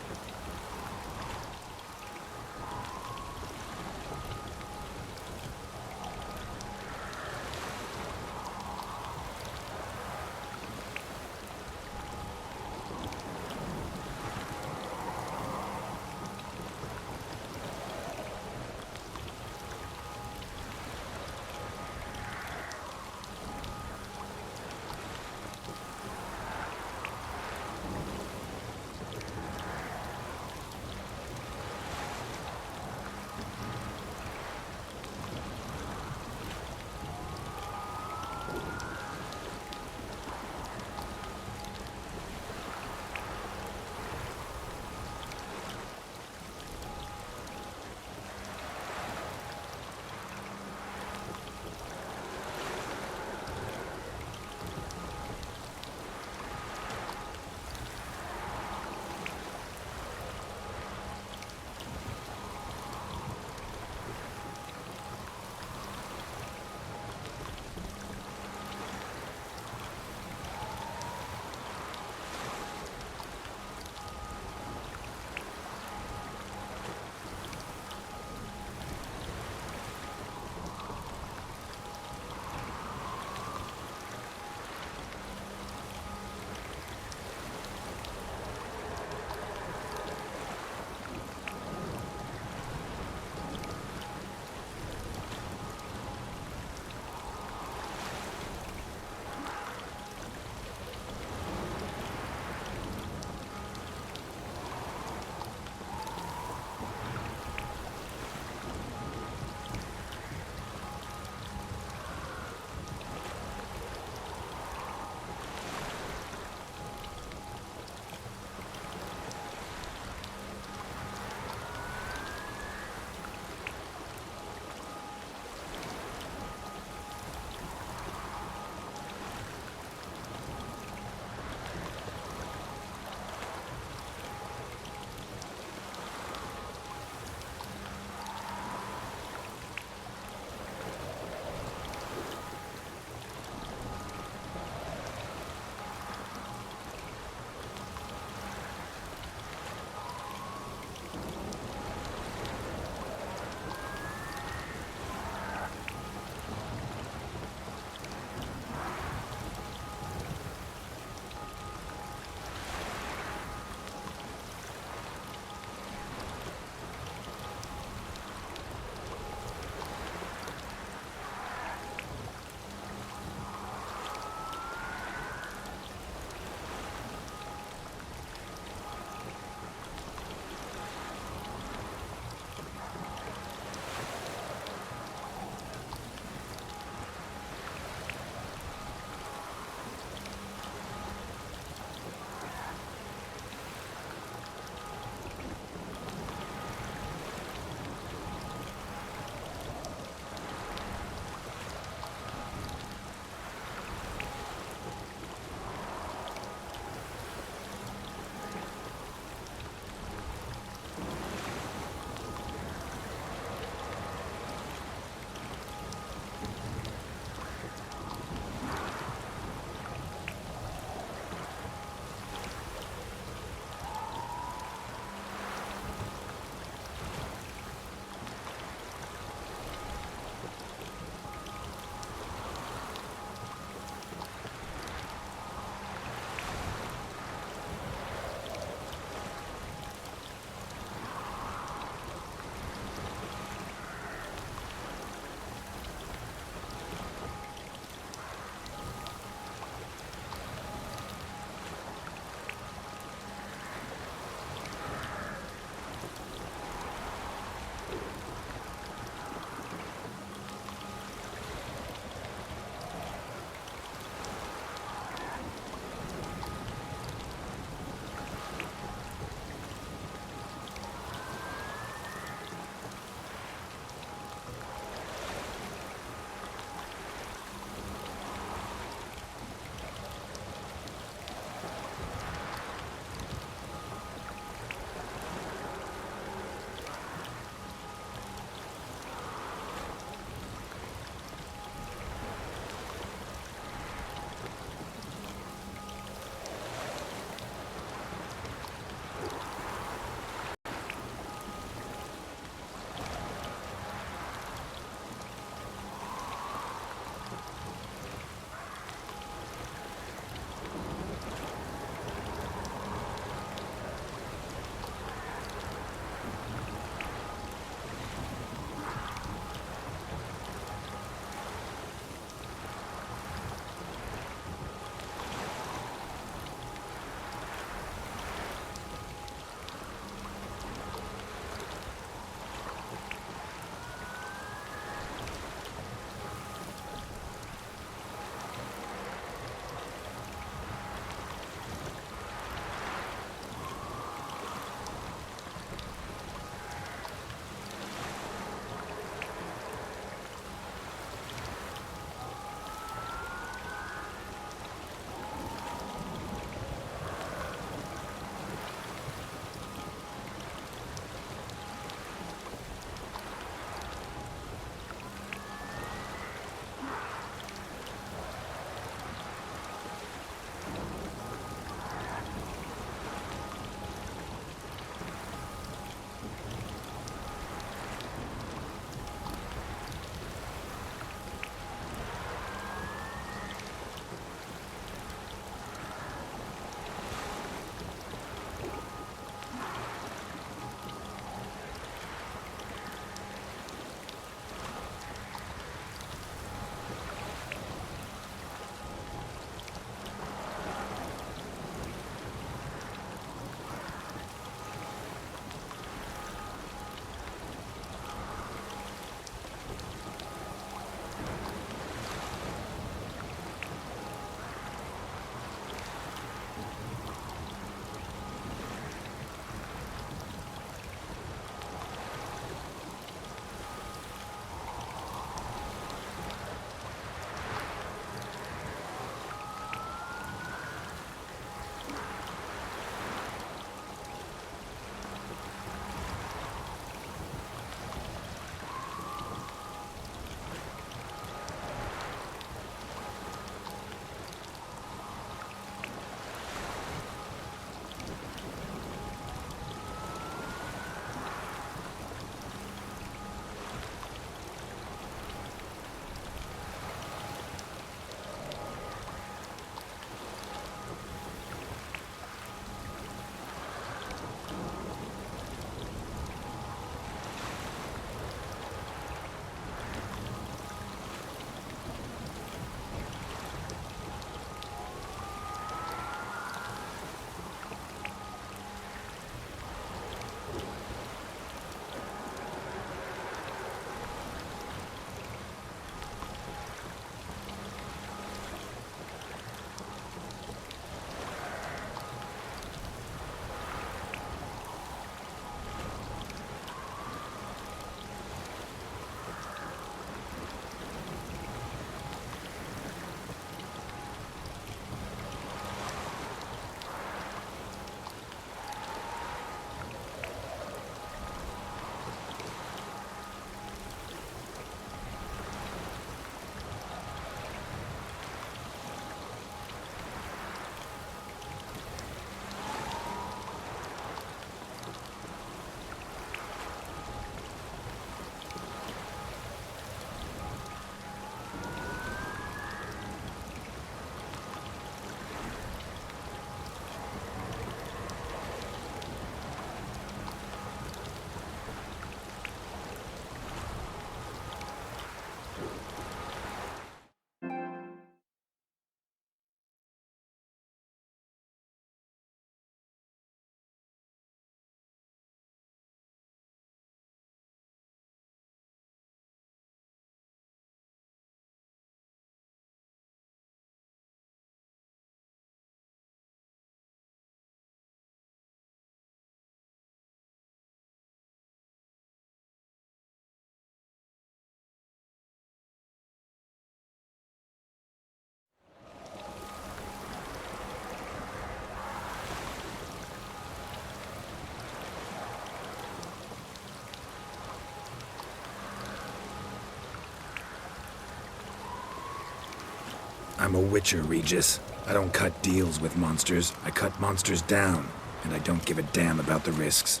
I'm a witcher, Regis. I don't cut deals with monsters. I cut monsters down, and I don't give a damn about the risks.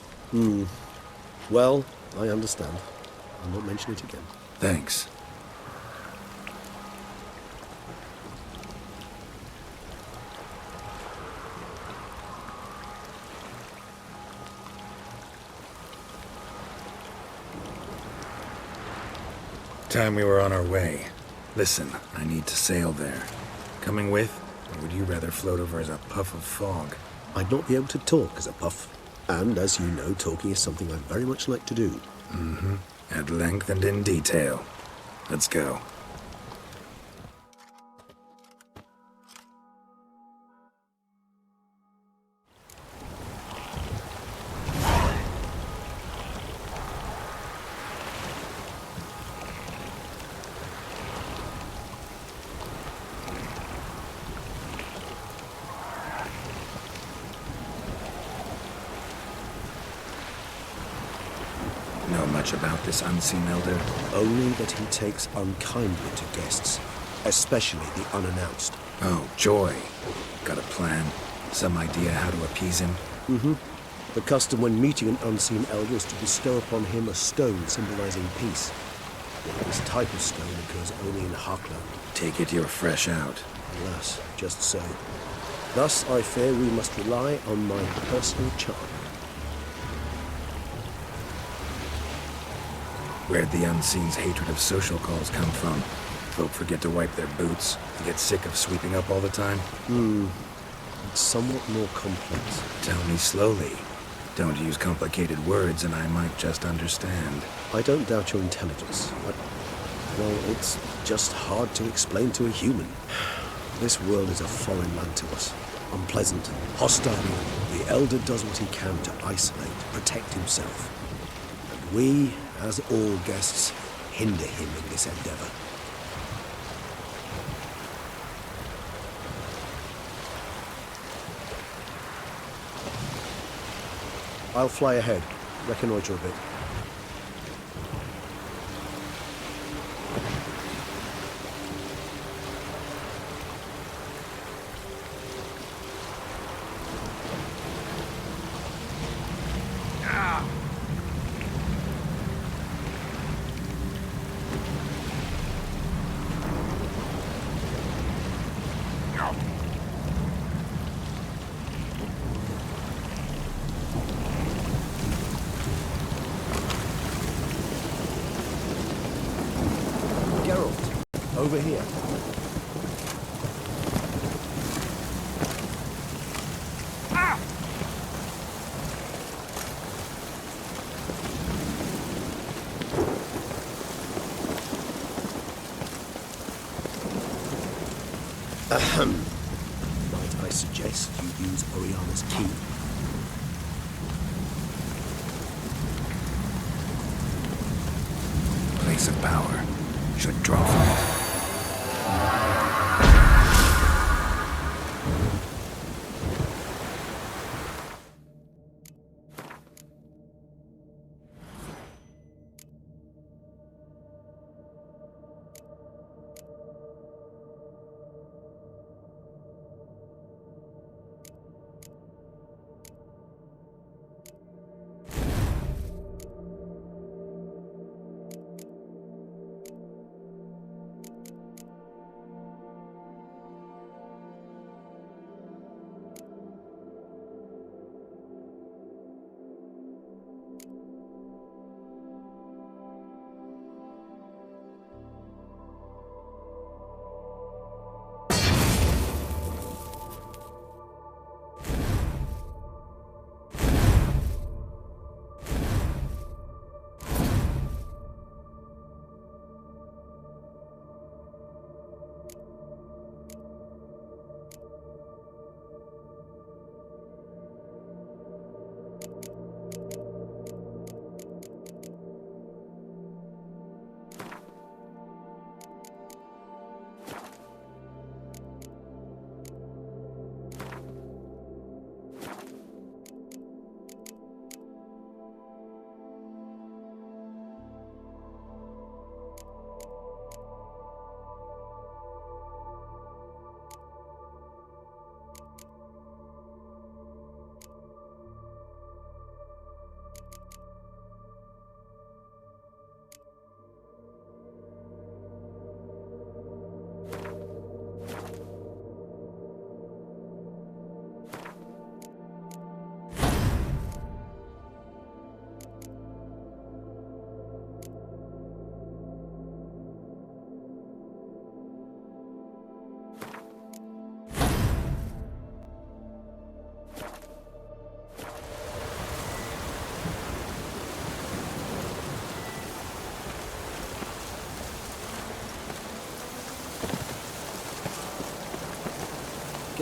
Well, I understand. I'll not mention it again. Thanks. Time we were on our way. Listen, I need to sail there. Coming with? Or would you rather float over as a puff of fog? I'd not be able to talk as a puff. And as you know, talking is something I very much like to do. Mm-hmm. At length and in detail. Let's go. Know much about this unseen elder? Only that he takes unkindly to guests, especially the unannounced. Oh, joy. Got a plan? Some idea how to appease him? Mm-hmm. The custom when meeting an unseen elder is to bestow upon him a stone symbolizing peace. Yet this type of stone occurs only in Heartland. Take it you're fresh out. Alas, just so. Thus, I fear we must rely on my personal charm. Where'd the Unseen's hatred of social calls come from? Folk forget to wipe their boots. They get sick of sweeping up all the time. It's somewhat more complex. Tell me slowly. Don't use complicated words and I might just understand. I don't doubt your intelligence, but, well, it's just hard to explain to a human. This world is a foreign land to us. Unpleasant, hostile. The Elder does what he can to isolate, protect himself. And we, as all guests, hinder him in this endeavor. I'll fly ahead, reconnoitre a bit. Over here. Ahem. Might I suggest you use Oriana's key? Place of power. Should draw from it.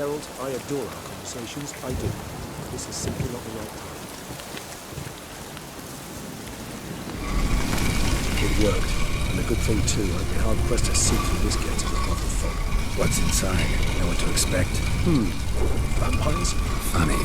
Geralt, I adore our conversations. I do. This is simply not the right time. It worked. And a good thing, too. I'd be hard-pressed to see through this gate of the proper folk. What's inside? Know what to expect? Vampires? Funny.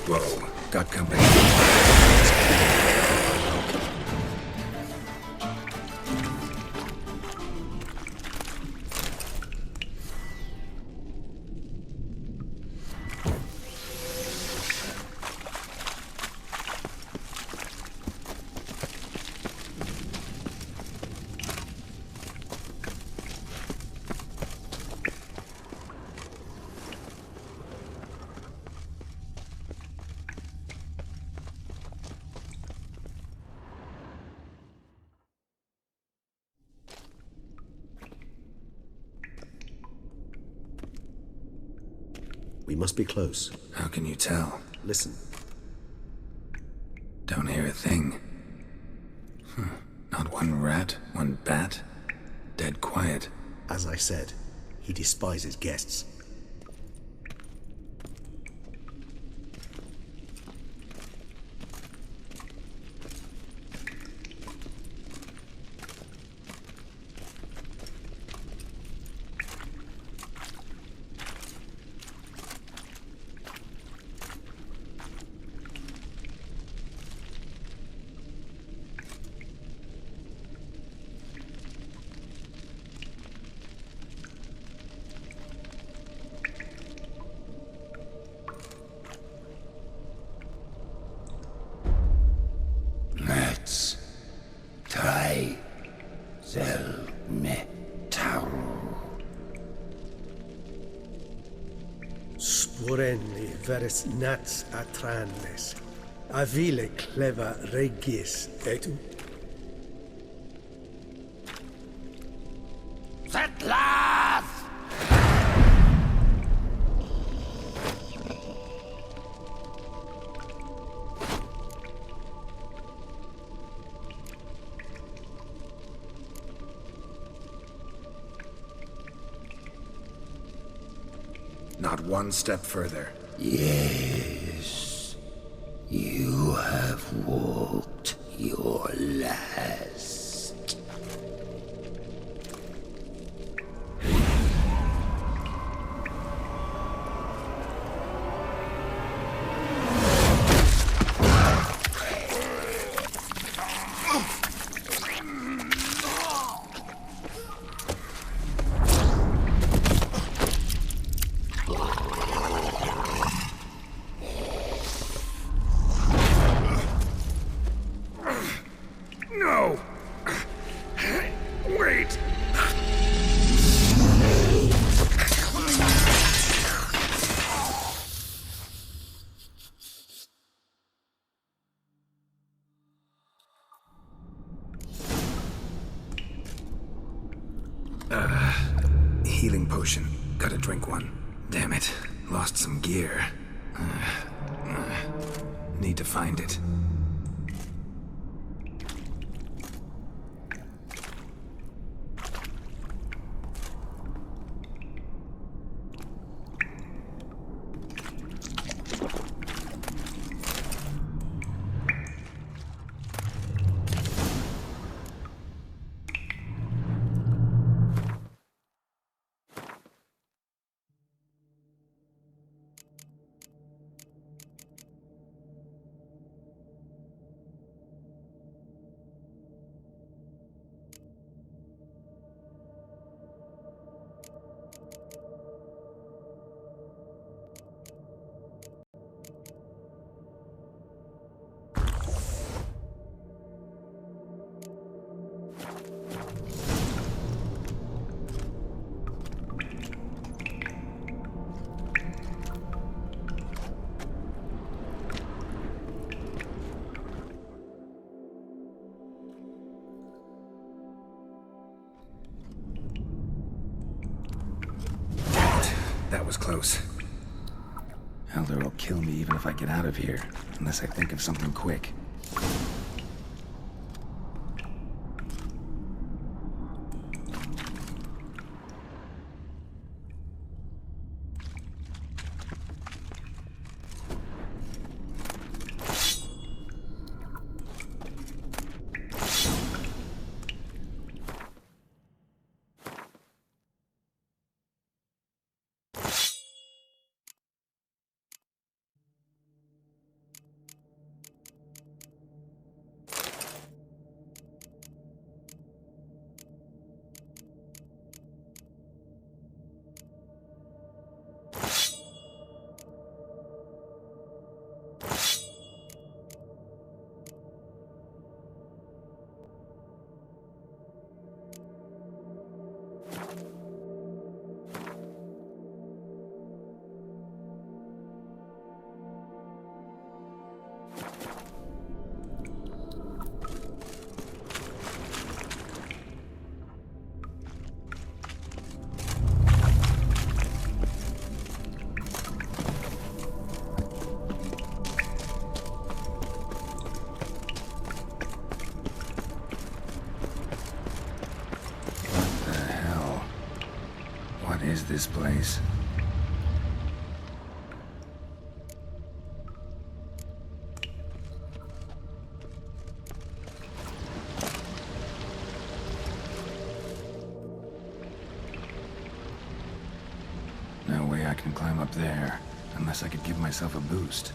Whoa, got company. We must be close. How can you tell? Listen. Don't hear a thing. Not one rat, one bat. Dead quiet. As I said, he despises guests. Let's try the metal. Sporenni veres nats atrannes. Avile cleva regis et Settlers! Not one step further. Yes, you have walked your last. No! Wait! Healing potion. Gotta drink one. Damn it. Lost some gear. Need to find it. close. Elder will kill me even if I get out of here, unless I think of something quick. Is this place? No way I can climb up there, unless I could give myself a boost.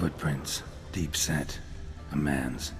Footprints, deep set, a man's.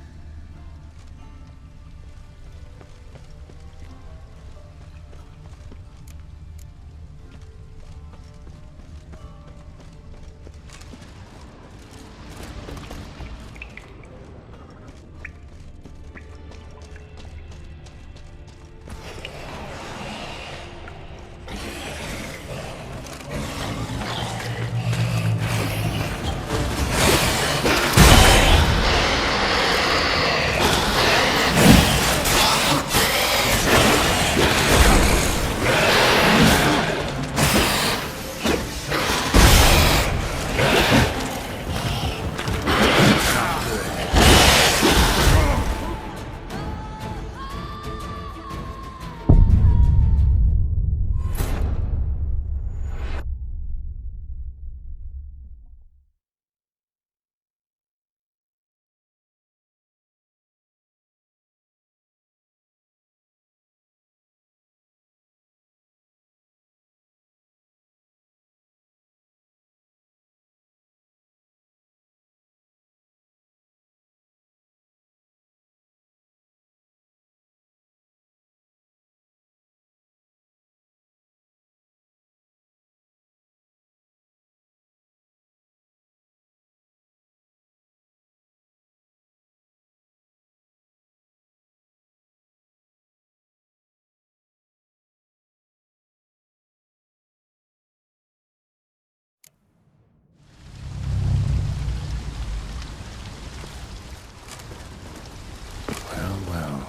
Well,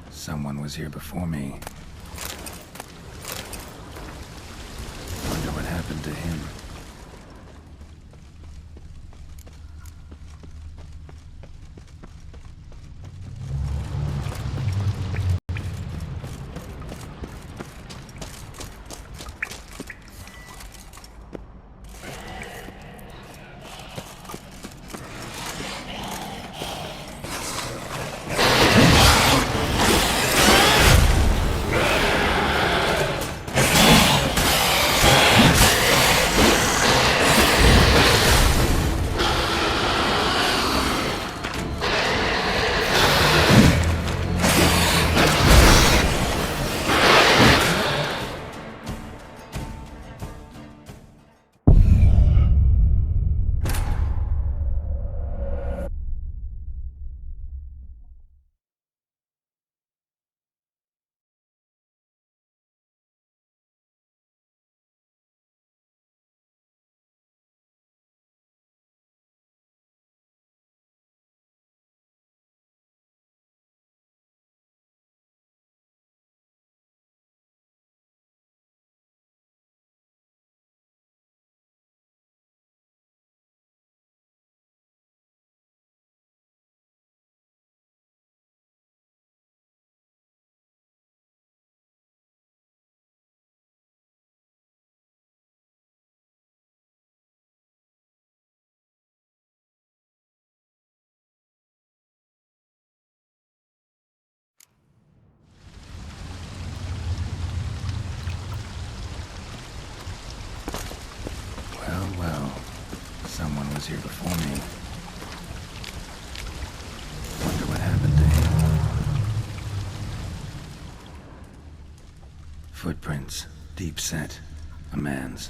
someone was here before me. Wonder what happened to him. Well, someone was here before me. Wonder what happened to him. Footprints, deep set, a man's.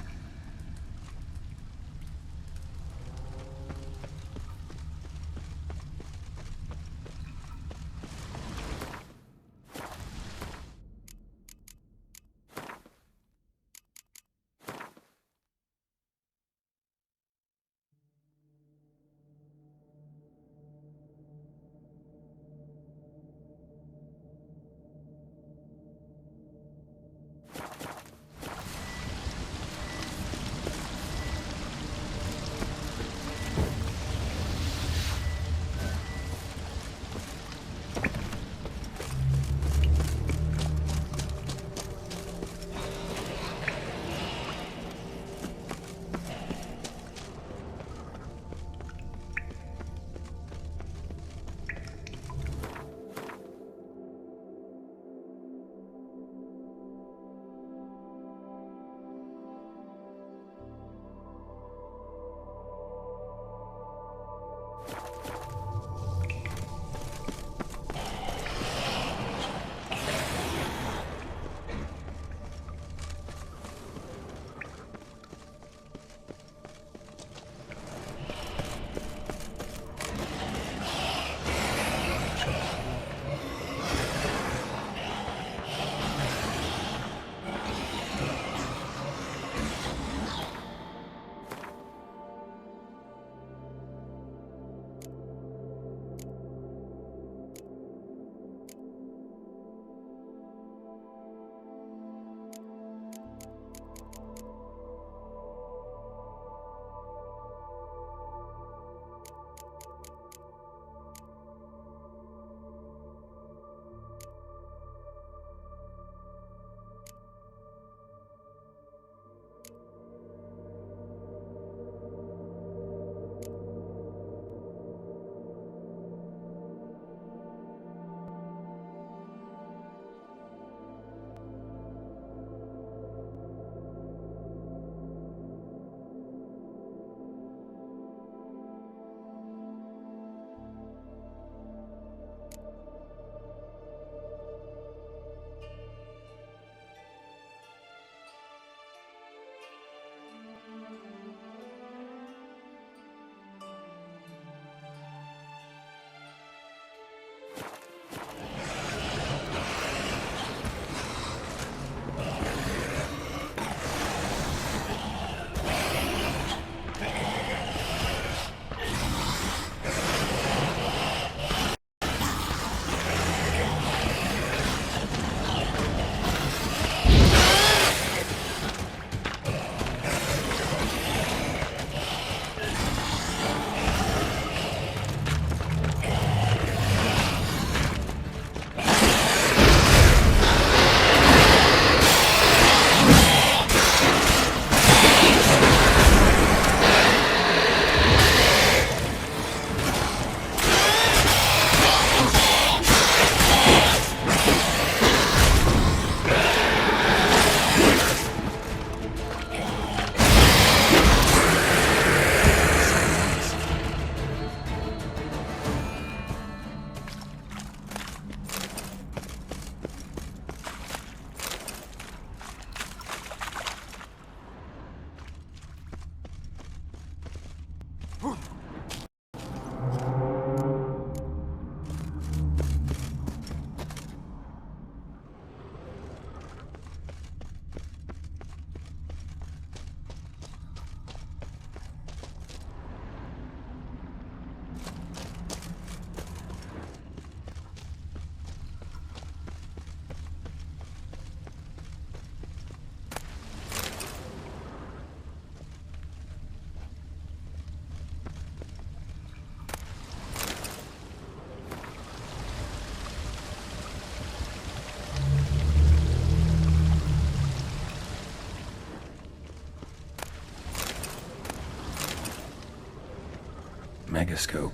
Megascope.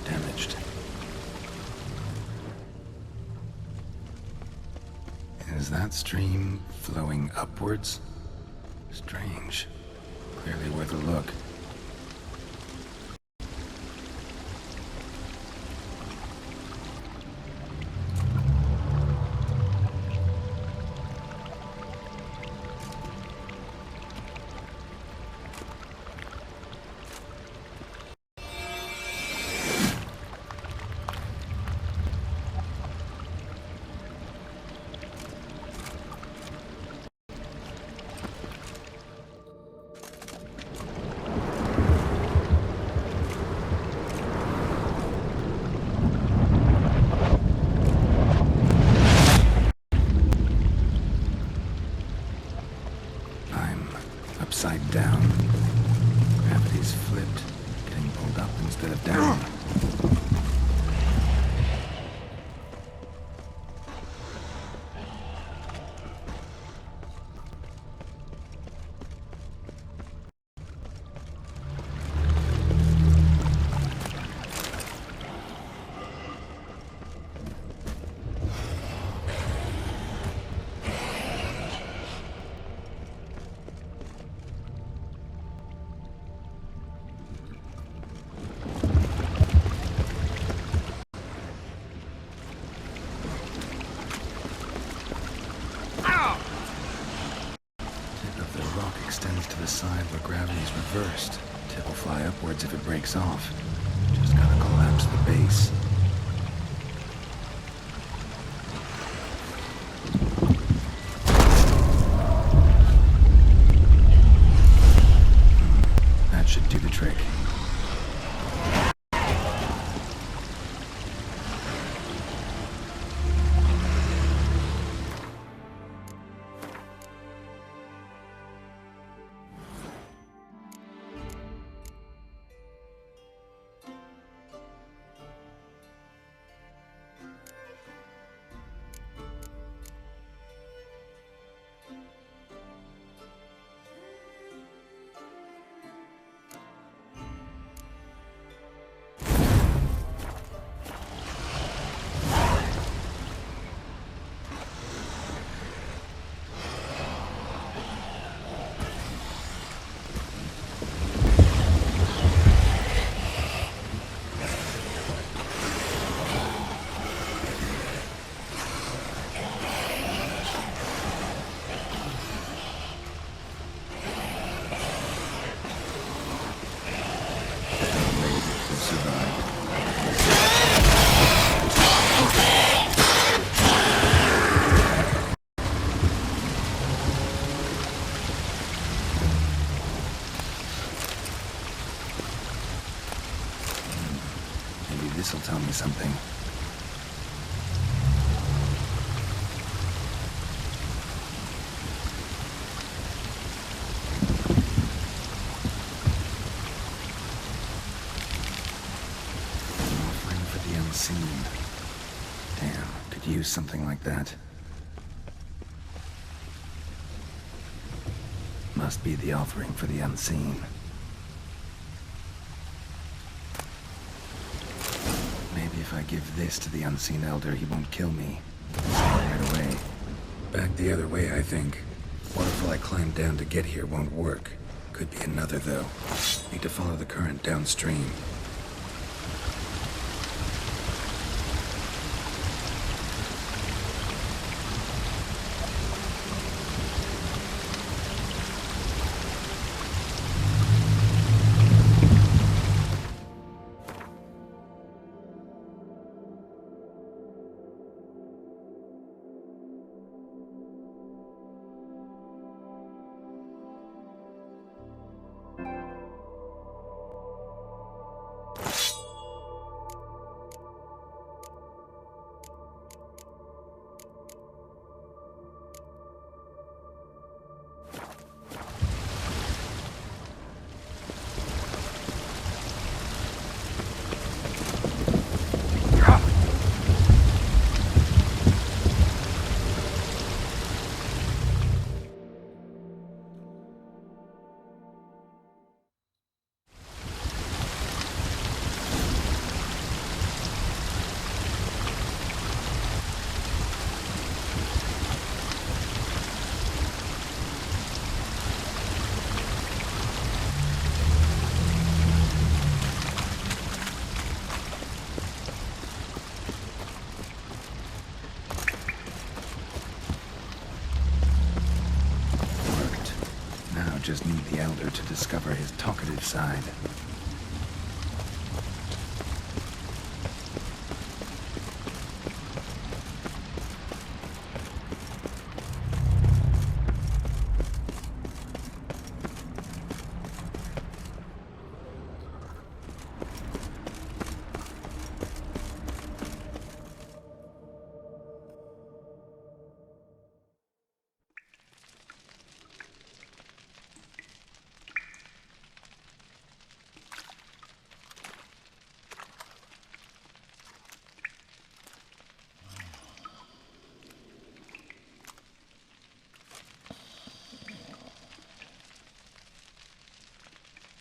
Damaged. Is that stream flowing upwards? Strange. Clearly worth a look. Upside down. Gravity's flipped, getting pulled up instead of down. Extends to the side where gravity is reversed. Tip will fly upwards if it breaks off. Just gotta collapse the base. That should do the trick. This'll tell me something. Offering for the unseen. Damn, could use something like that. Must be the offering for the unseen. If I give this to the Unseen Elder, he won't kill me. Right away. Back the other way, I think. Waterfall I climbed down to get here won't work. Could be another, though. Need to follow the current downstream. just need the Elder to discover his talkative side.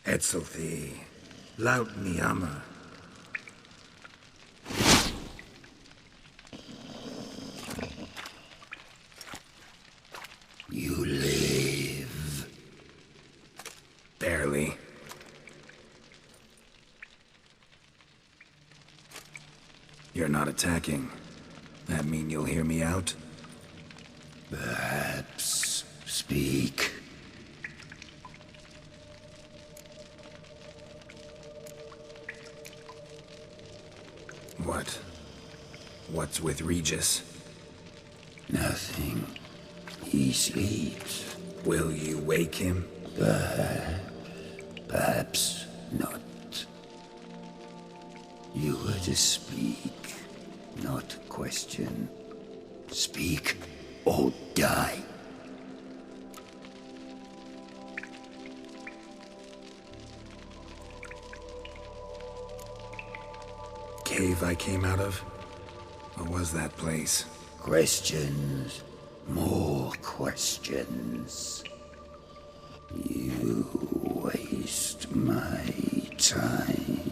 Etzelthi, laut Niama. You live. Barely. You're not attacking. That mean you'll hear me out? Perhaps. Speak. What? What's with Regis? Nothing. He sleeps. Will you wake him? Perhaps not. You were to speak, not question. Speak or die. Cave I came out of? What was that place? Questions. More questions. You waste my time.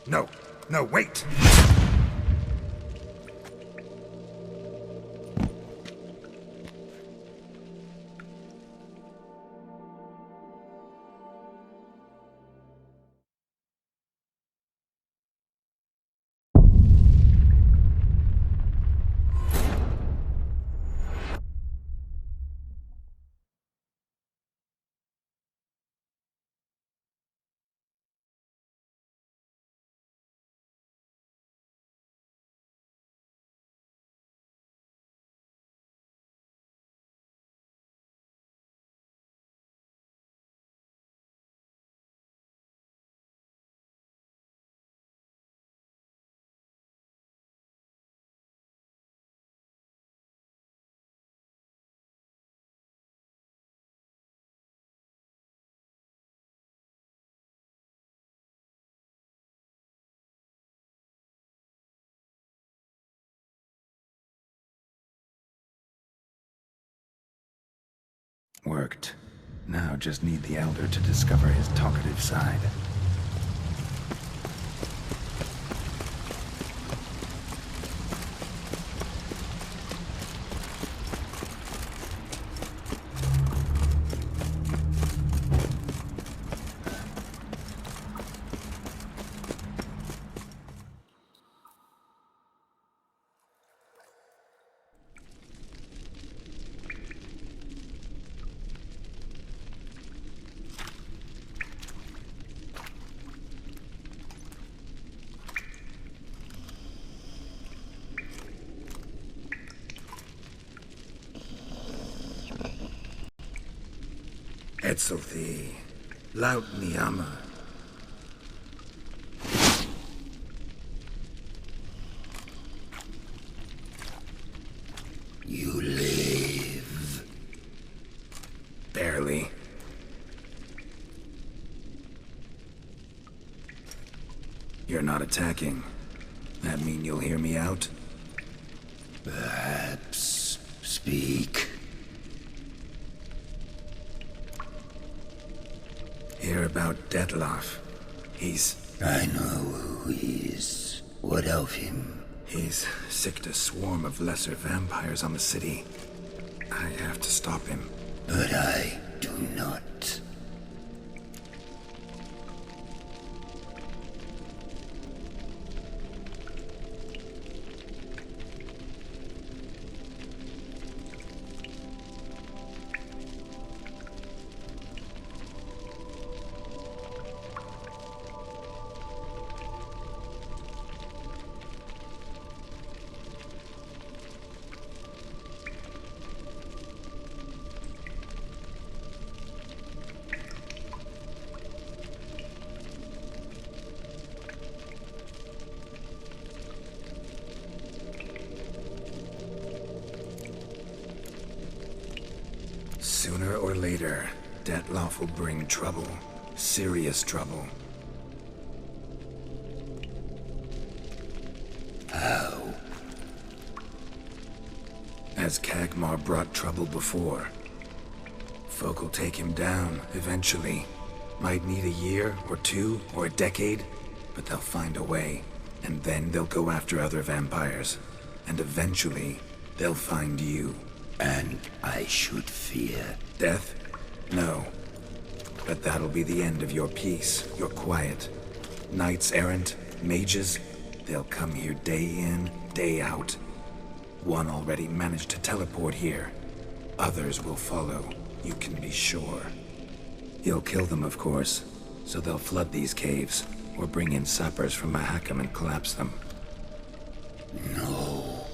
No, wait! Worked. Now just need the Elder to discover his talkative side. Etzelthi, laut Niama. You live. Barely. You're not attacking. That mean you'll hear me out? Perhaps. Speak. Hear about Dettlaff. I know who he is. What of him? He's sicked a swarm of lesser vampires on the city. I have to stop him. But I do not. later, Detloff will bring trouble. Serious trouble. How? As Kagmar brought trouble before. Folk will take him down, eventually. Might need a year, or two, or a decade, but they'll find a way. And then they'll go after other vampires. And eventually, they'll find you. And I should fear death? No. But that'll be the end of your peace, your quiet. Knights errant, mages, they'll come here day in, day out. One already managed to teleport here. Others will follow, you can be sure. You'll kill them, of course, so they'll flood these caves, or bring in sappers from Mahakam and collapse them. No.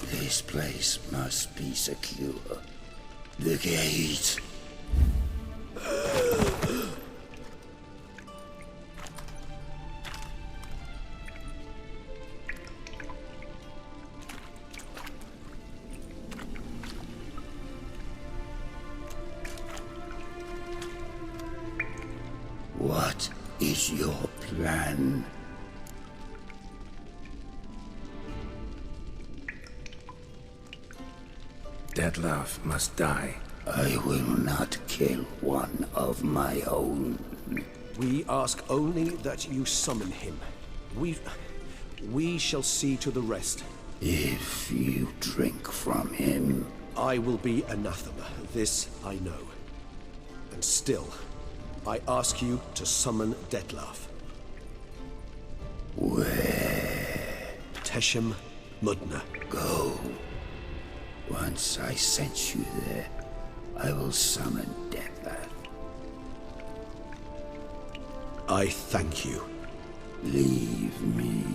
This place must be secure. The gate. What is your plan? Detloff must die. I will not kill one of my own. We ask only that you summon him. We shall see to the rest. If you drink from him, I will be anathema. This I know. And still, I ask you to summon Detloff. Where? Teshem Mudna. Go. Once I sense you there, I will summon Detloff. I thank you. Leave me.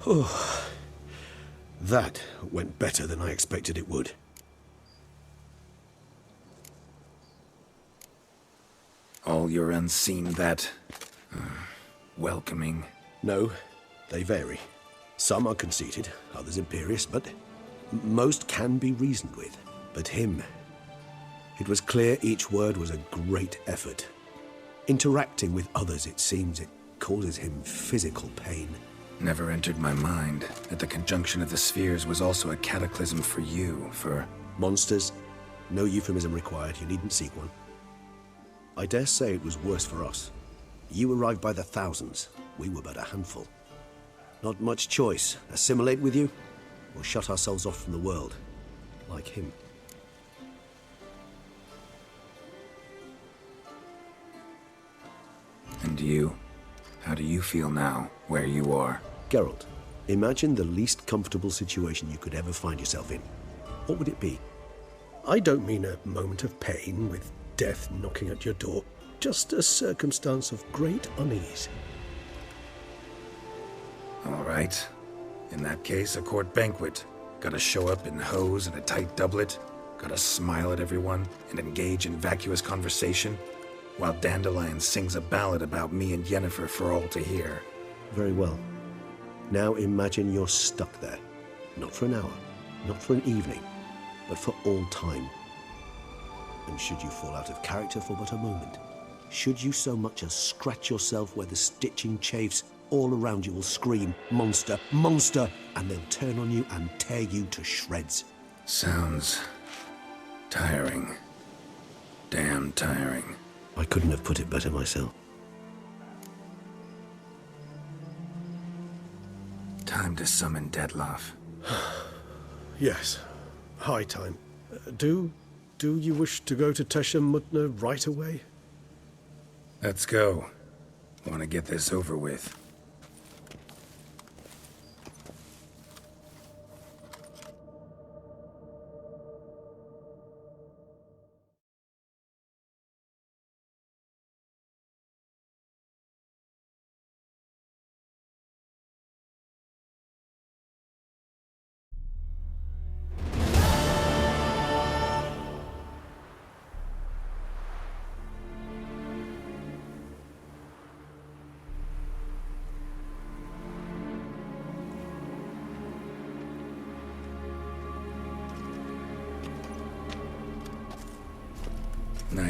Oh, that went better than I expected it would. All your unseen that... welcoming. No, they vary. Some are conceited, others imperious, but most can be reasoned with. But him, it was clear each word was a great effort. Interacting with others, it seems, it causes him physical pain. Never entered my mind that the conjunction of the spheres was also a cataclysm for you, for... Monsters? No euphemism required, you needn't seek one. I dare say it was worse for us. You arrived by the thousands, we were but a handful. Not much choice, assimilate with you, or shut ourselves off from the world, like him. And you? How do you feel now, where you are? Geralt, imagine the least comfortable situation you could ever find yourself in. What would it be? I don't mean a moment of pain with death knocking at your door. Just a circumstance of great unease. All right. In that case, a court banquet. Gotta show up in hose and a tight doublet. Gotta smile at everyone and engage in vacuous conversation. While Dandelion sings a ballad about me and Yennefer for all to hear. Very well. Now imagine you're stuck there. Not for an hour, not for an evening, but for all time. And should you fall out of character for but a moment, should you so much as scratch yourself where the stitching chafes, all around you will scream, "Monster, monster!" and they'll turn on you and tear you to shreds. Sounds... tiring. Damn tiring. I couldn't have put it better myself. Time to summon Detloff. Yes, high time. Do you wish to go to Teshem Mudna right away? Let's go. Want to get this over with.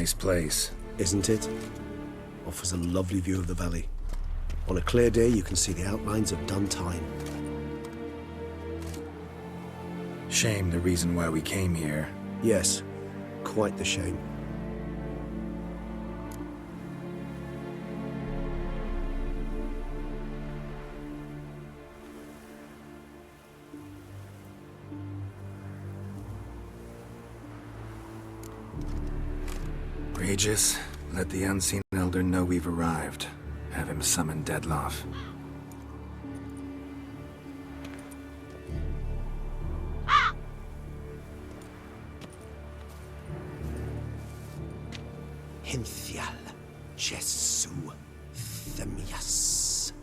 nice place. Isn't it? Offers a lovely view of the valley. On a clear day, you can see the outlines of Duntine. Shame the reason why we came here. Yes, quite the shame. Regis, let the Unseen Elder know we've arrived. Have him summon Dettlaff. Hinthial, Jesu, Themias.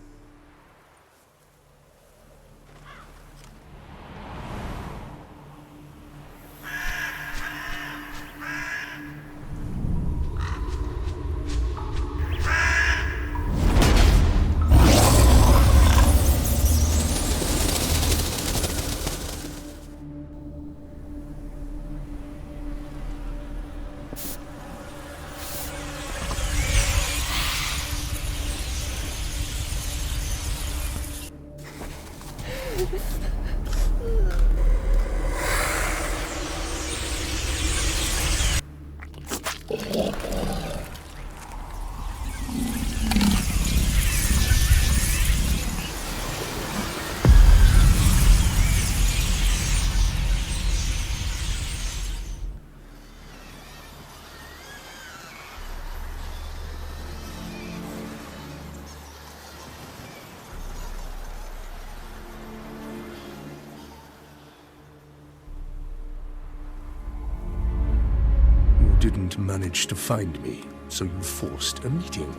Didn't manage to find me, so you forced a meeting.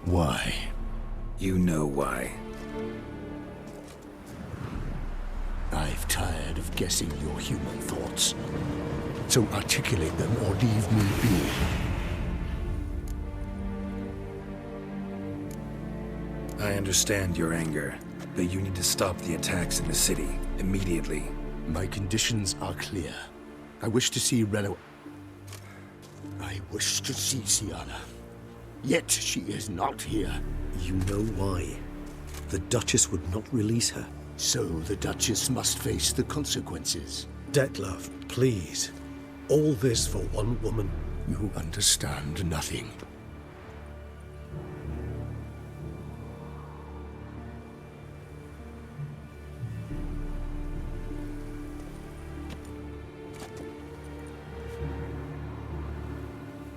Why? You know why. I've tired of guessing your human thoughts. So articulate them or leave me be. I understand your anger, but you need to stop the attacks in the city, immediately. My conditions are clear. I wish to see Relo. I wish to see Siana. Yet she is not here. You know why. The Duchess would not release her. So the Duchess must face the consequences. Dettlaff, please. All this for one woman. You understand nothing.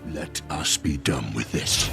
Let us be done with this.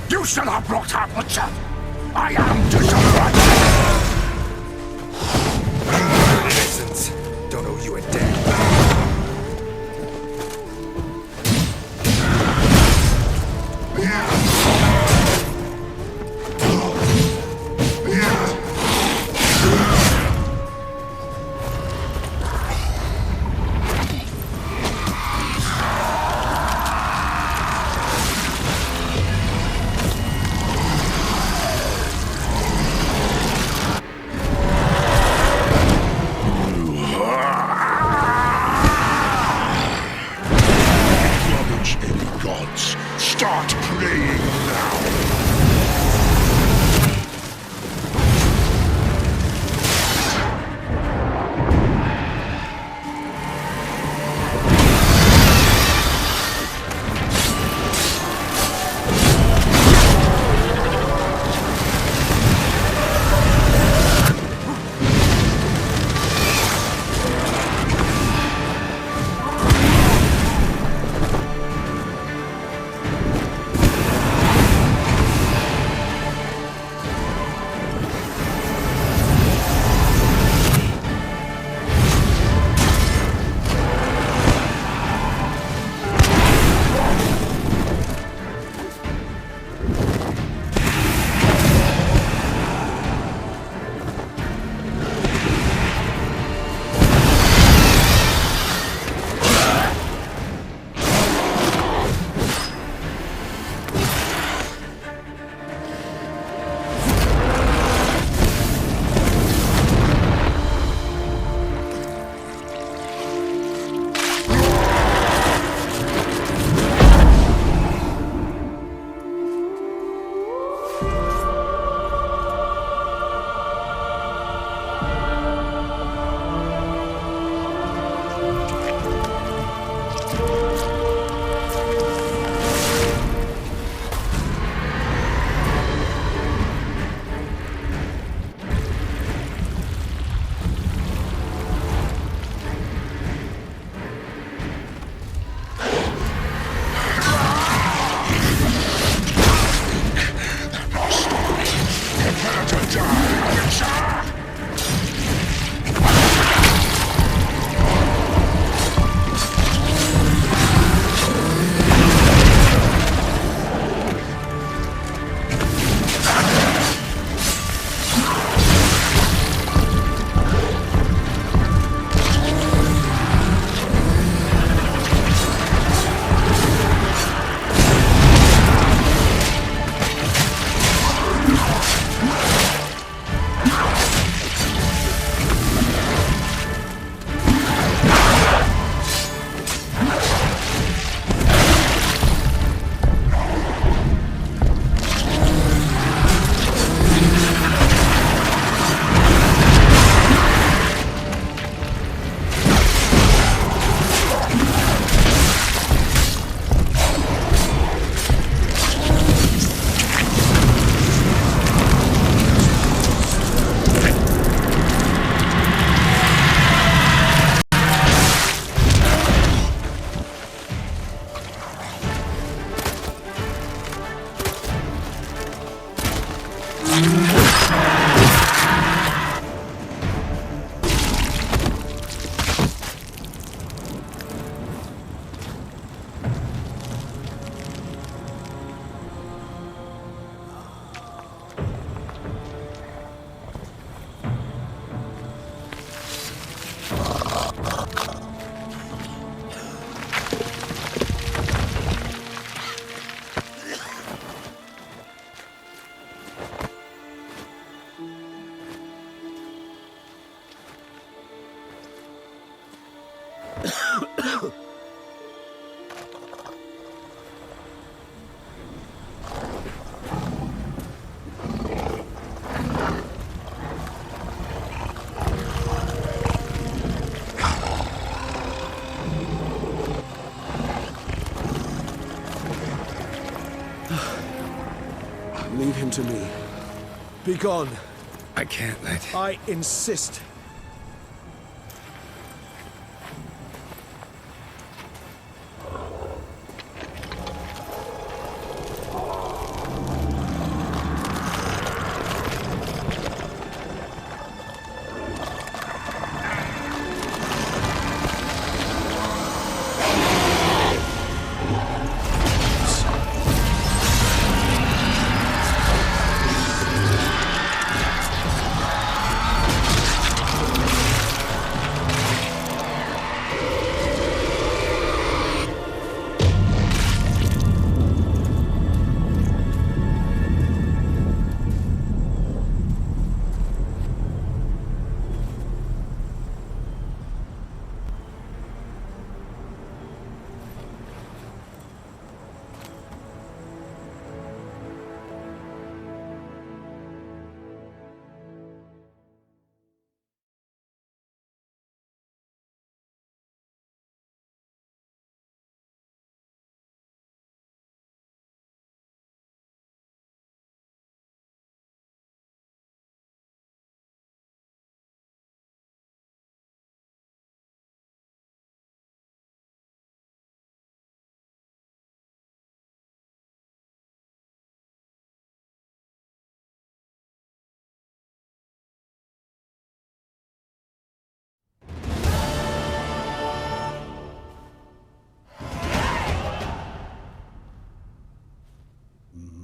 You shall have brought her butcher. I am Dishonored. Innocents. Don't owe you a debt. to me. Begone. I can't let... I insist.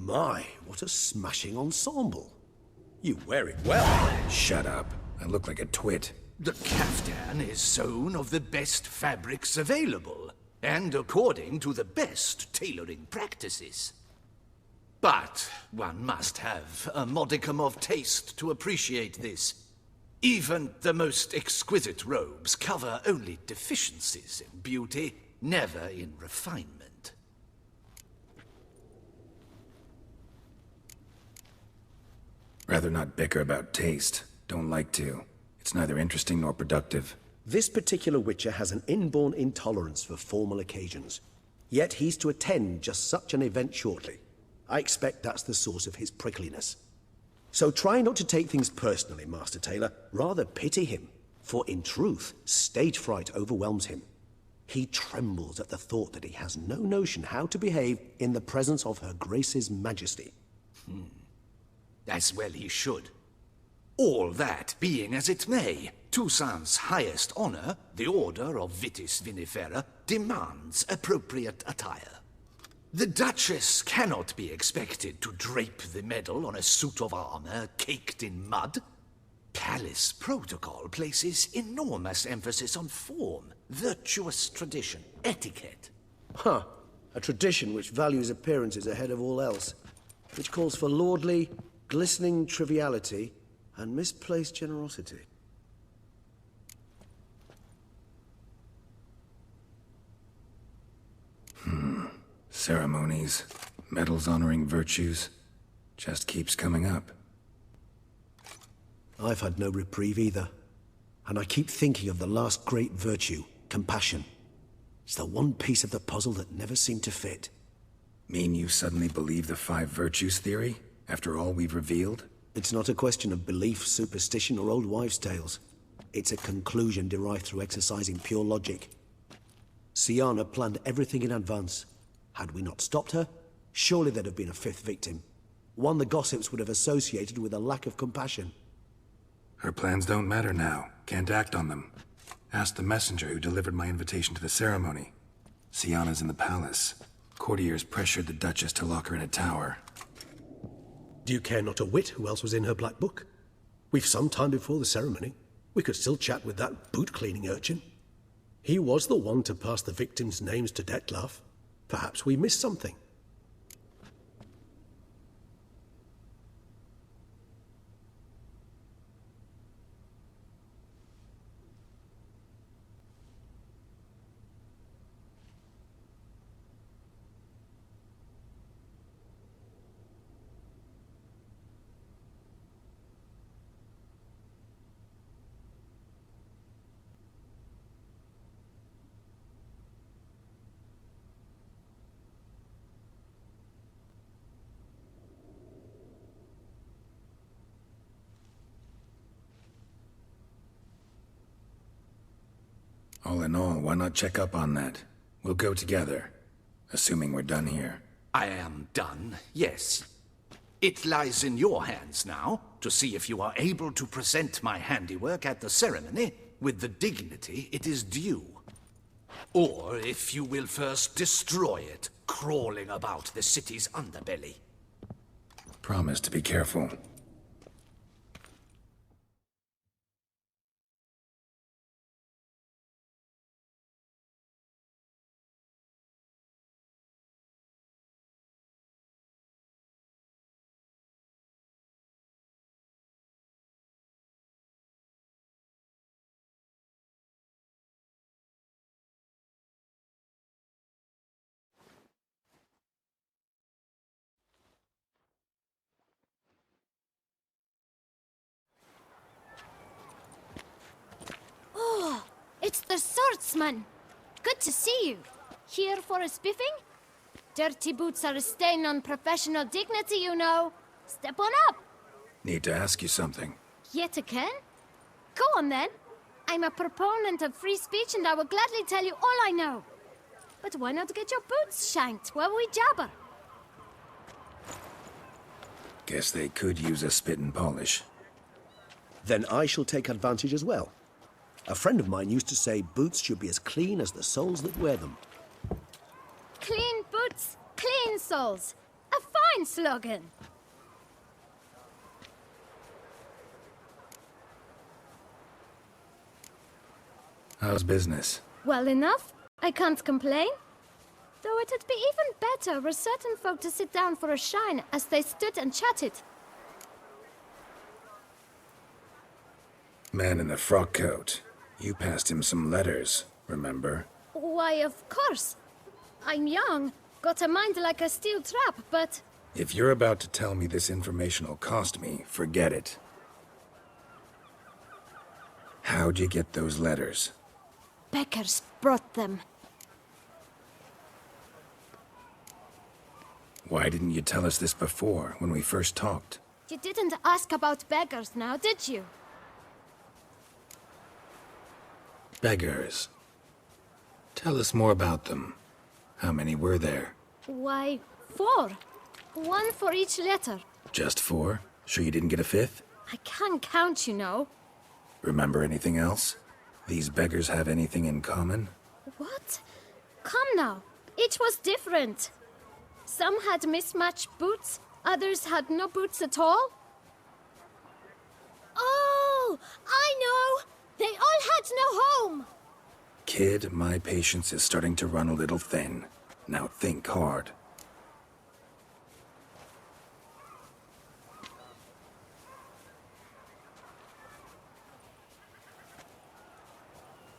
My, what a smashing ensemble. You wear it well. Shut up. I look like a twit. The caftan is sewn of the best fabrics available, and according to the best tailoring practices. But one must have a modicum of taste to appreciate this. Even the most exquisite robes cover only deficiencies in beauty, never in refinement. Rather not bicker about taste. Don't like to. It's neither interesting nor productive. This particular Witcher has an inborn intolerance for formal occasions. Yet he's to attend just such an event shortly. I expect that's the source of his prickliness. So try not to take things personally, Master Taylor. Rather pity him. For in truth, stage fright overwhelms him. He trembles at the thought that he has no notion how to behave in the presence of Her Grace's Majesty. As well he should. All that being as it may, Toussaint's highest honor, the Order of Vitis Vinifera, demands appropriate attire. The Duchess cannot be expected to drape the medal on a suit of armor caked in mud. Palace protocol places enormous emphasis on form, virtuous tradition, etiquette. Huh. A tradition which values appearances ahead of all else. Which calls for lordly, glistening triviality and misplaced generosity. Ceremonies, medals honoring virtues, just keeps coming up. I've had no reprieve either. And I keep thinking of the last great virtue, compassion. It's the one piece of the puzzle that never seemed to fit. Mean you suddenly believe the 5 virtues theory, after all we've revealed? It's not a question of belief, superstition, or old wives' tales. It's a conclusion derived through exercising pure logic. Syanna planned everything in advance. Had we not stopped her, surely there'd have been a 5th victim. One the gossips would have associated with a lack of compassion. Her plans don't matter now. Can't act on them. Ask the messenger who delivered my invitation to the ceremony. Syanna's in the palace. Courtiers pressured the Duchess to lock her in a tower. Do you care not a whit who else was in her black book? We've some time before the ceremony. We could still chat with that boot-cleaning urchin. He was the one to pass the victims' names to Dettlaff. Perhaps we missed something. All in all, why not check up on that? We'll go together, assuming we're done here. I am done, yes. It lies in your hands now to see if you are able to present my handiwork at the ceremony with the dignity it is due. Or if you will first destroy it, crawling about the city's underbelly. Promise to be careful. It's the swordsman. Good to see you. Here for a spiffing? Dirty boots are a stain on professional dignity, you know. Step on up. Need to ask you something. Yet again? Go on then. I'm a proponent of free speech and I will gladly tell you all I know. But why not get your boots shanked while we jabber? Guess they could use a spit and polish. Then I shall take advantage as well. A friend of mine used to say boots should be as clean as the soles that wear them. Clean boots, clean soles. A fine slogan. How's business? Well enough. I can't complain. Though it'd be even better were certain folk to sit down for a shine as they stood and chatted. Man in the frock coat. You passed him some letters, remember? Why, of course. I'm young, got a mind like a steel trap, but... If you're about to tell me this information'll cost me, forget it. How'd you get those letters? Beggars brought them. Why didn't you tell us this before, when we first talked? You didn't ask about beggars now, did you? Beggars. Tell us more about them. How many were there? Why, 4. 1 for each letter. Just 4? Sure you didn't get a 5th? I can't count, you know. Remember anything else? These beggars have anything in common? What? Come now. Each was different. Some had mismatched boots, others had no boots at all. Oh, I know! They all had no home! Kid, my patience is starting to run a little thin. Now think hard.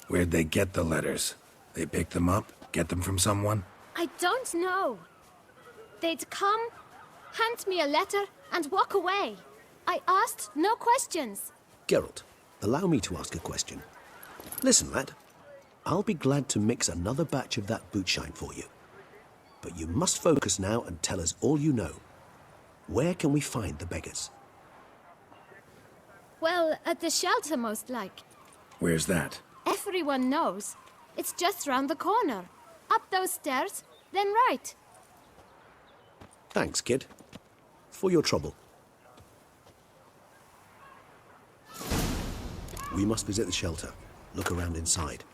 Where'd they get the letters? They pick them up? Get them from someone? I don't know. They'd come, hand me a letter, and walk away. I asked no questions. Geralt, allow me to ask a question. Listen, lad. I'll be glad to mix another batch of that boot shine for you. But you must focus now and tell us all you know. Where can we find the beggars? Well, at the shelter, most like. Where's that? Everyone knows. It's just round the corner. Up those stairs, then right. Thanks, kid. For your trouble. We must visit the shelter. Look around inside.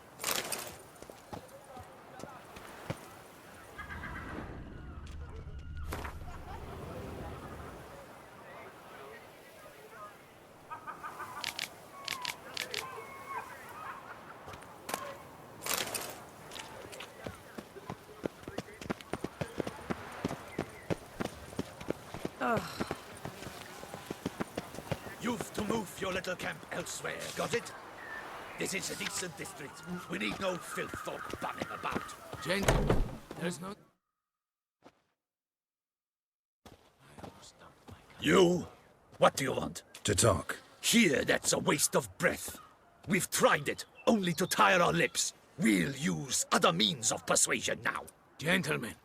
You've to move your little camp elsewhere, got it? This is a decent district. We need no filth folk bumming about. Gentlemen, there's no... You? What do you want? To talk. Here, that's a waste of breath. We've tried it, only to tire our lips. We'll use other means of persuasion now. Gentlemen,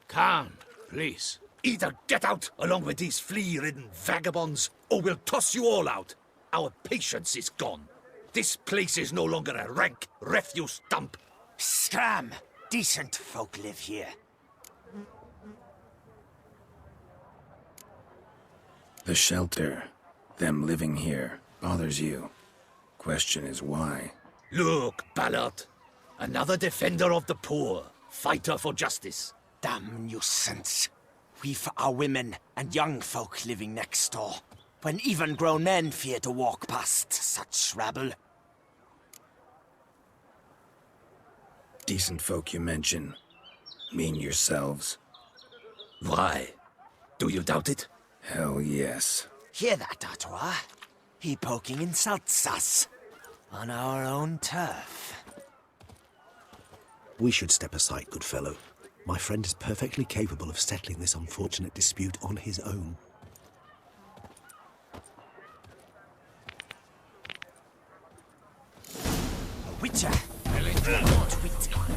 calm, please. Either get out along with these flea-ridden vagabonds, or we'll toss you all out. Our patience is gone. This place is no longer a rank refuse dump. Scram! Decent folk live here. The shelter, them living here, bothers you. Question is why? Look, Ballard. Another defender of the poor. Fighter for justice. Damn nuisance. We've our women and young folk living next door, when even grown men fear to walk past such rabble. Decent folk you mention. Mean yourselves? Why? Do you doubt it? Hell yes. Hear that, Artois? He poking insults us. On our own turf. We should step aside, good fellow. My friend is perfectly capable of settling this unfortunate dispute on his own. A witcher?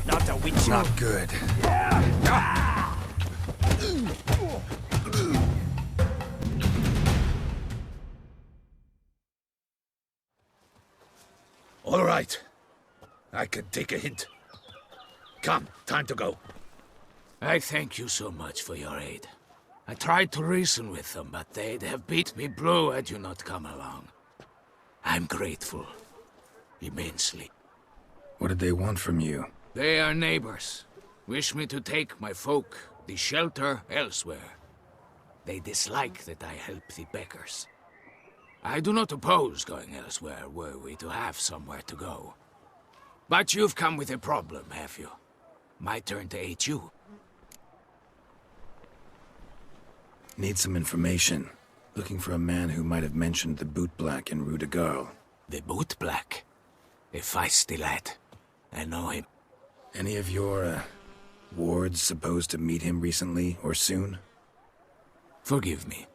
Not a witcher. Not good. All right. I can take a hint. Come, time to go. I thank you so much for your aid. I tried to reason with them, but they'd have beat me blue had you not come along. I'm grateful. Immensely. What did they want from you? They are neighbors. Wish me to take my folk, the shelter, elsewhere. They dislike that I help the beggars. I do not oppose going elsewhere, were we to have somewhere to go. But you've come with a problem, have you? My turn to aid you. Need some information. Looking for a man who might have mentioned the bootblack in Rue de Garl. The bootblack? A feisty lad. I know him. Any of your, wards supposed to meet him recently or soon? Forgive me.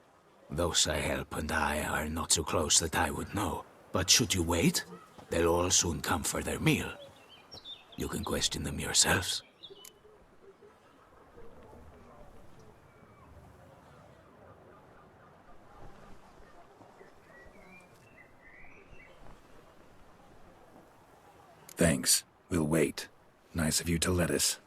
Those I help and I are not so close that I would know. But should you wait, they'll all soon come for their meal. You can question them yourselves. Thanks. We'll wait. Nice of you to let us.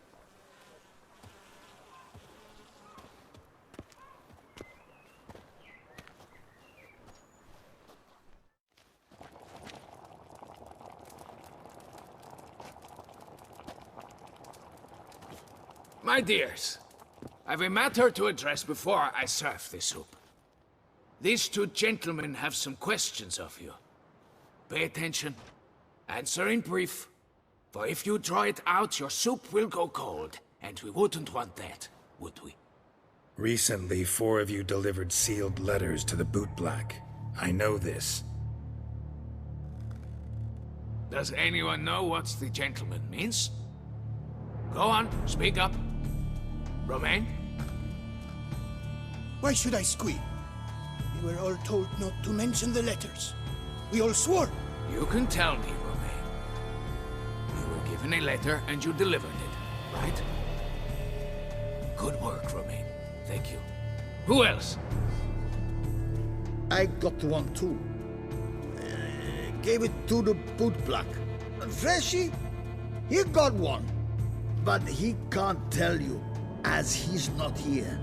My dears, I've a matter to address before I serve the soup. These two gentlemen have some questions of you. Pay attention. Answer in brief. For if you draw it out, your soup will go cold, and we wouldn't want that, would we? Recently, 4 of you delivered sealed letters to the bootblack. I know this. Does anyone know what the gentleman means? Go on, speak up. Romain? Why should I squeal? We were all told not to mention the letters. We all swore. You can tell me, Romain. You were given a letter and you delivered it, right? Good work, Romain. Thank you. Who else? I got one too. Gave it to the bootblack. Freshy, he got one. But he can't tell you, as he's not here.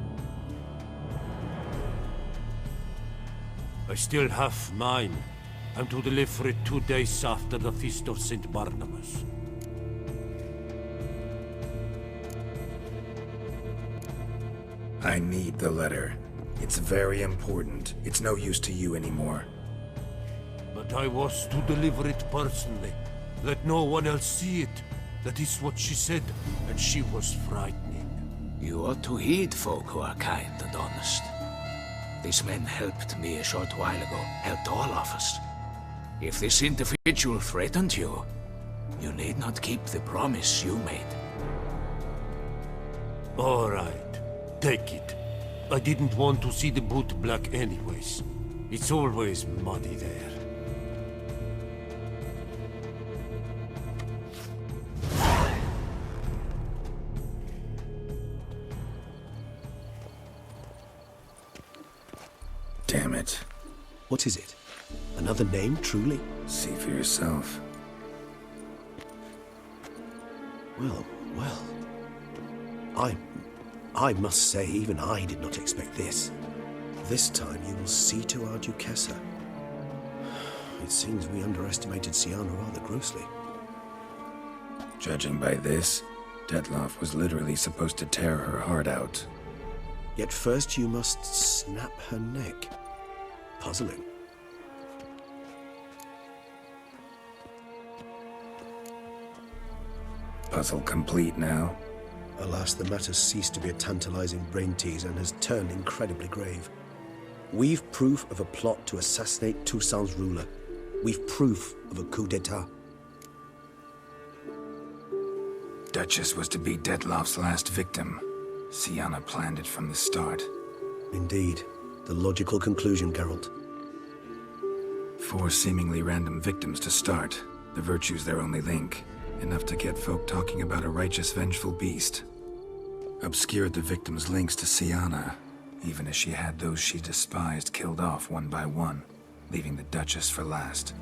I still have mine. I'm to deliver it 2 days after the Feast of St. Barnabas. I need the letter. It's very important. It's no use to you anymore. But I was to deliver it personally. Let no one else see it. That is what she said, and she was frightening. You ought to heed folk who are kind and honest. These men helped me a short while ago, helped all of us. If this individual threatened you, you need not keep the promise you made. All right, take it. I didn't want to see the bootblack anyways. It's always muddy there. Damn it. What is it? Another name, truly? See for yourself. Well, well. I must say, even I did not expect this. This time you will see to our Duchessa. It seems we underestimated Siana rather grossly. Judging by this, Detloff was literally supposed to tear her heart out. Yet first you must snap her neck. Puzzling. Puzzle complete now. Alas, the matter's ceased to be a tantalizing brain tease and has turned incredibly grave. We've proof of a plot to assassinate Toussaint's ruler. We've proof of a coup d'etat. Duchess was to be Detloff's last victim. Siana planned it from the start. Indeed. The logical conclusion, Geralt. 4 seemingly random victims to start. The virtue's their only link. Enough to get folk talking about a righteous, vengeful beast. Obscured the victims' links to Siana, even as she had those she despised killed off one by one, leaving the Duchess for last.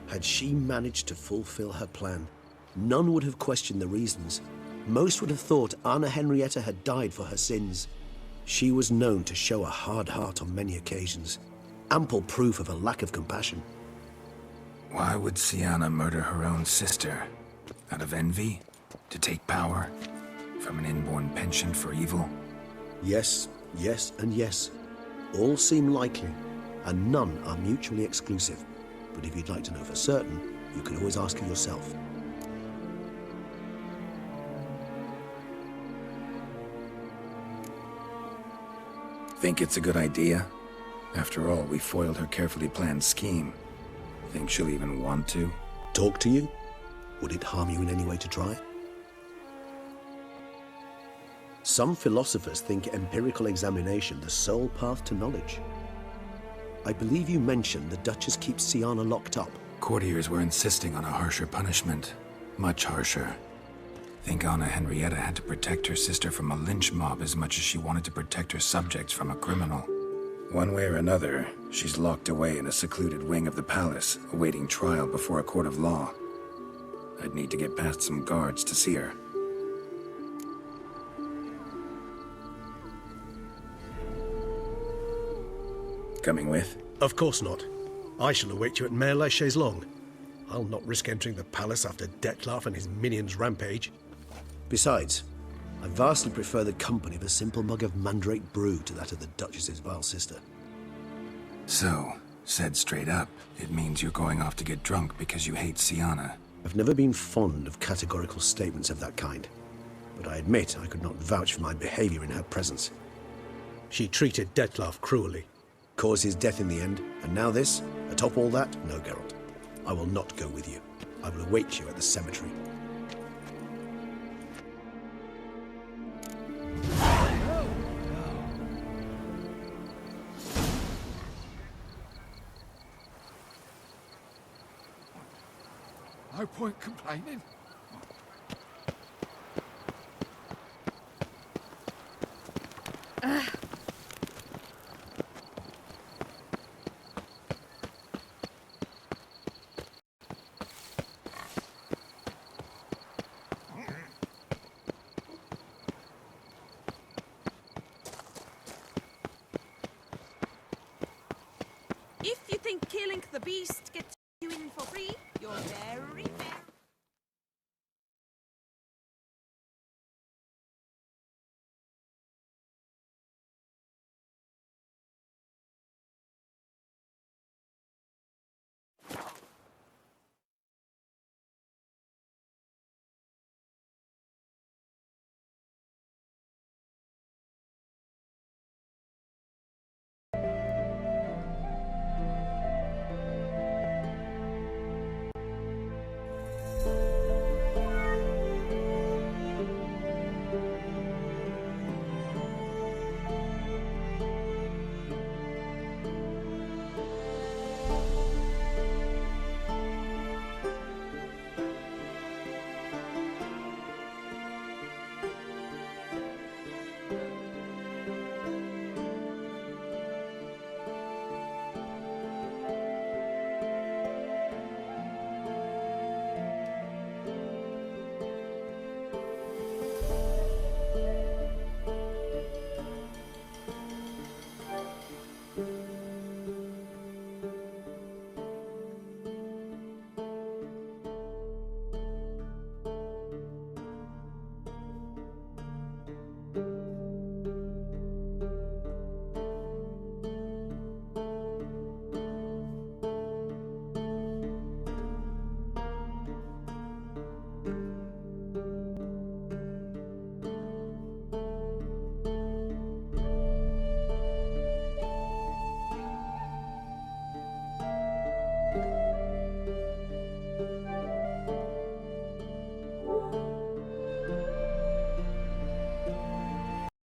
Had she managed to fulfill her plan, none would have questioned the reasons. Most would have thought Anna Henrietta had died for her sins. She was known to show a hard heart on many occasions. Ample proof of a lack of compassion. Why would Siana murder her own sister? Out of envy? To take power? From an inborn penchant for evil? Yes, yes, and yes. All seem likely, and none are mutually exclusive. But if you'd like to know for certain, you can always ask her yourself. Think it's a good idea? After all, we foiled her carefully planned scheme. Think she'll even want to? Talk to you? Would it harm you in any way to try? Some philosophers think empirical examination the sole path to knowledge. I believe you mentioned the Duchess keeps Siana locked up. Courtiers were insisting on a harsher punishment. Much harsher. Think Anna Henrietta had to protect her sister from a lynch mob as much as she wanted to protect her subjects from a criminal. One way or another, she's locked away in a secluded wing of the palace, awaiting trial before a court of law. I'd need to get past some guards to see her. Coming with? Of course not. I shall await you at Mare la Chaise-Longue. I'll not risk entering the palace after Detloff and his minions rampage. Besides, I vastly prefer the company of a simple mug of mandrake brew to that of the Duchess's vile sister. So, said straight up, it means you're going off to get drunk because you hate Siana. I've never been fond of categorical statements of that kind, but I admit I could not vouch for my behavior in her presence. She treated Detloff cruelly, caused his death in the end, and now this? Atop all that? No, Geralt. I will not go with you. I will await you at the cemetery. No point complaining. If you think killing the beast gets you in for free, you're very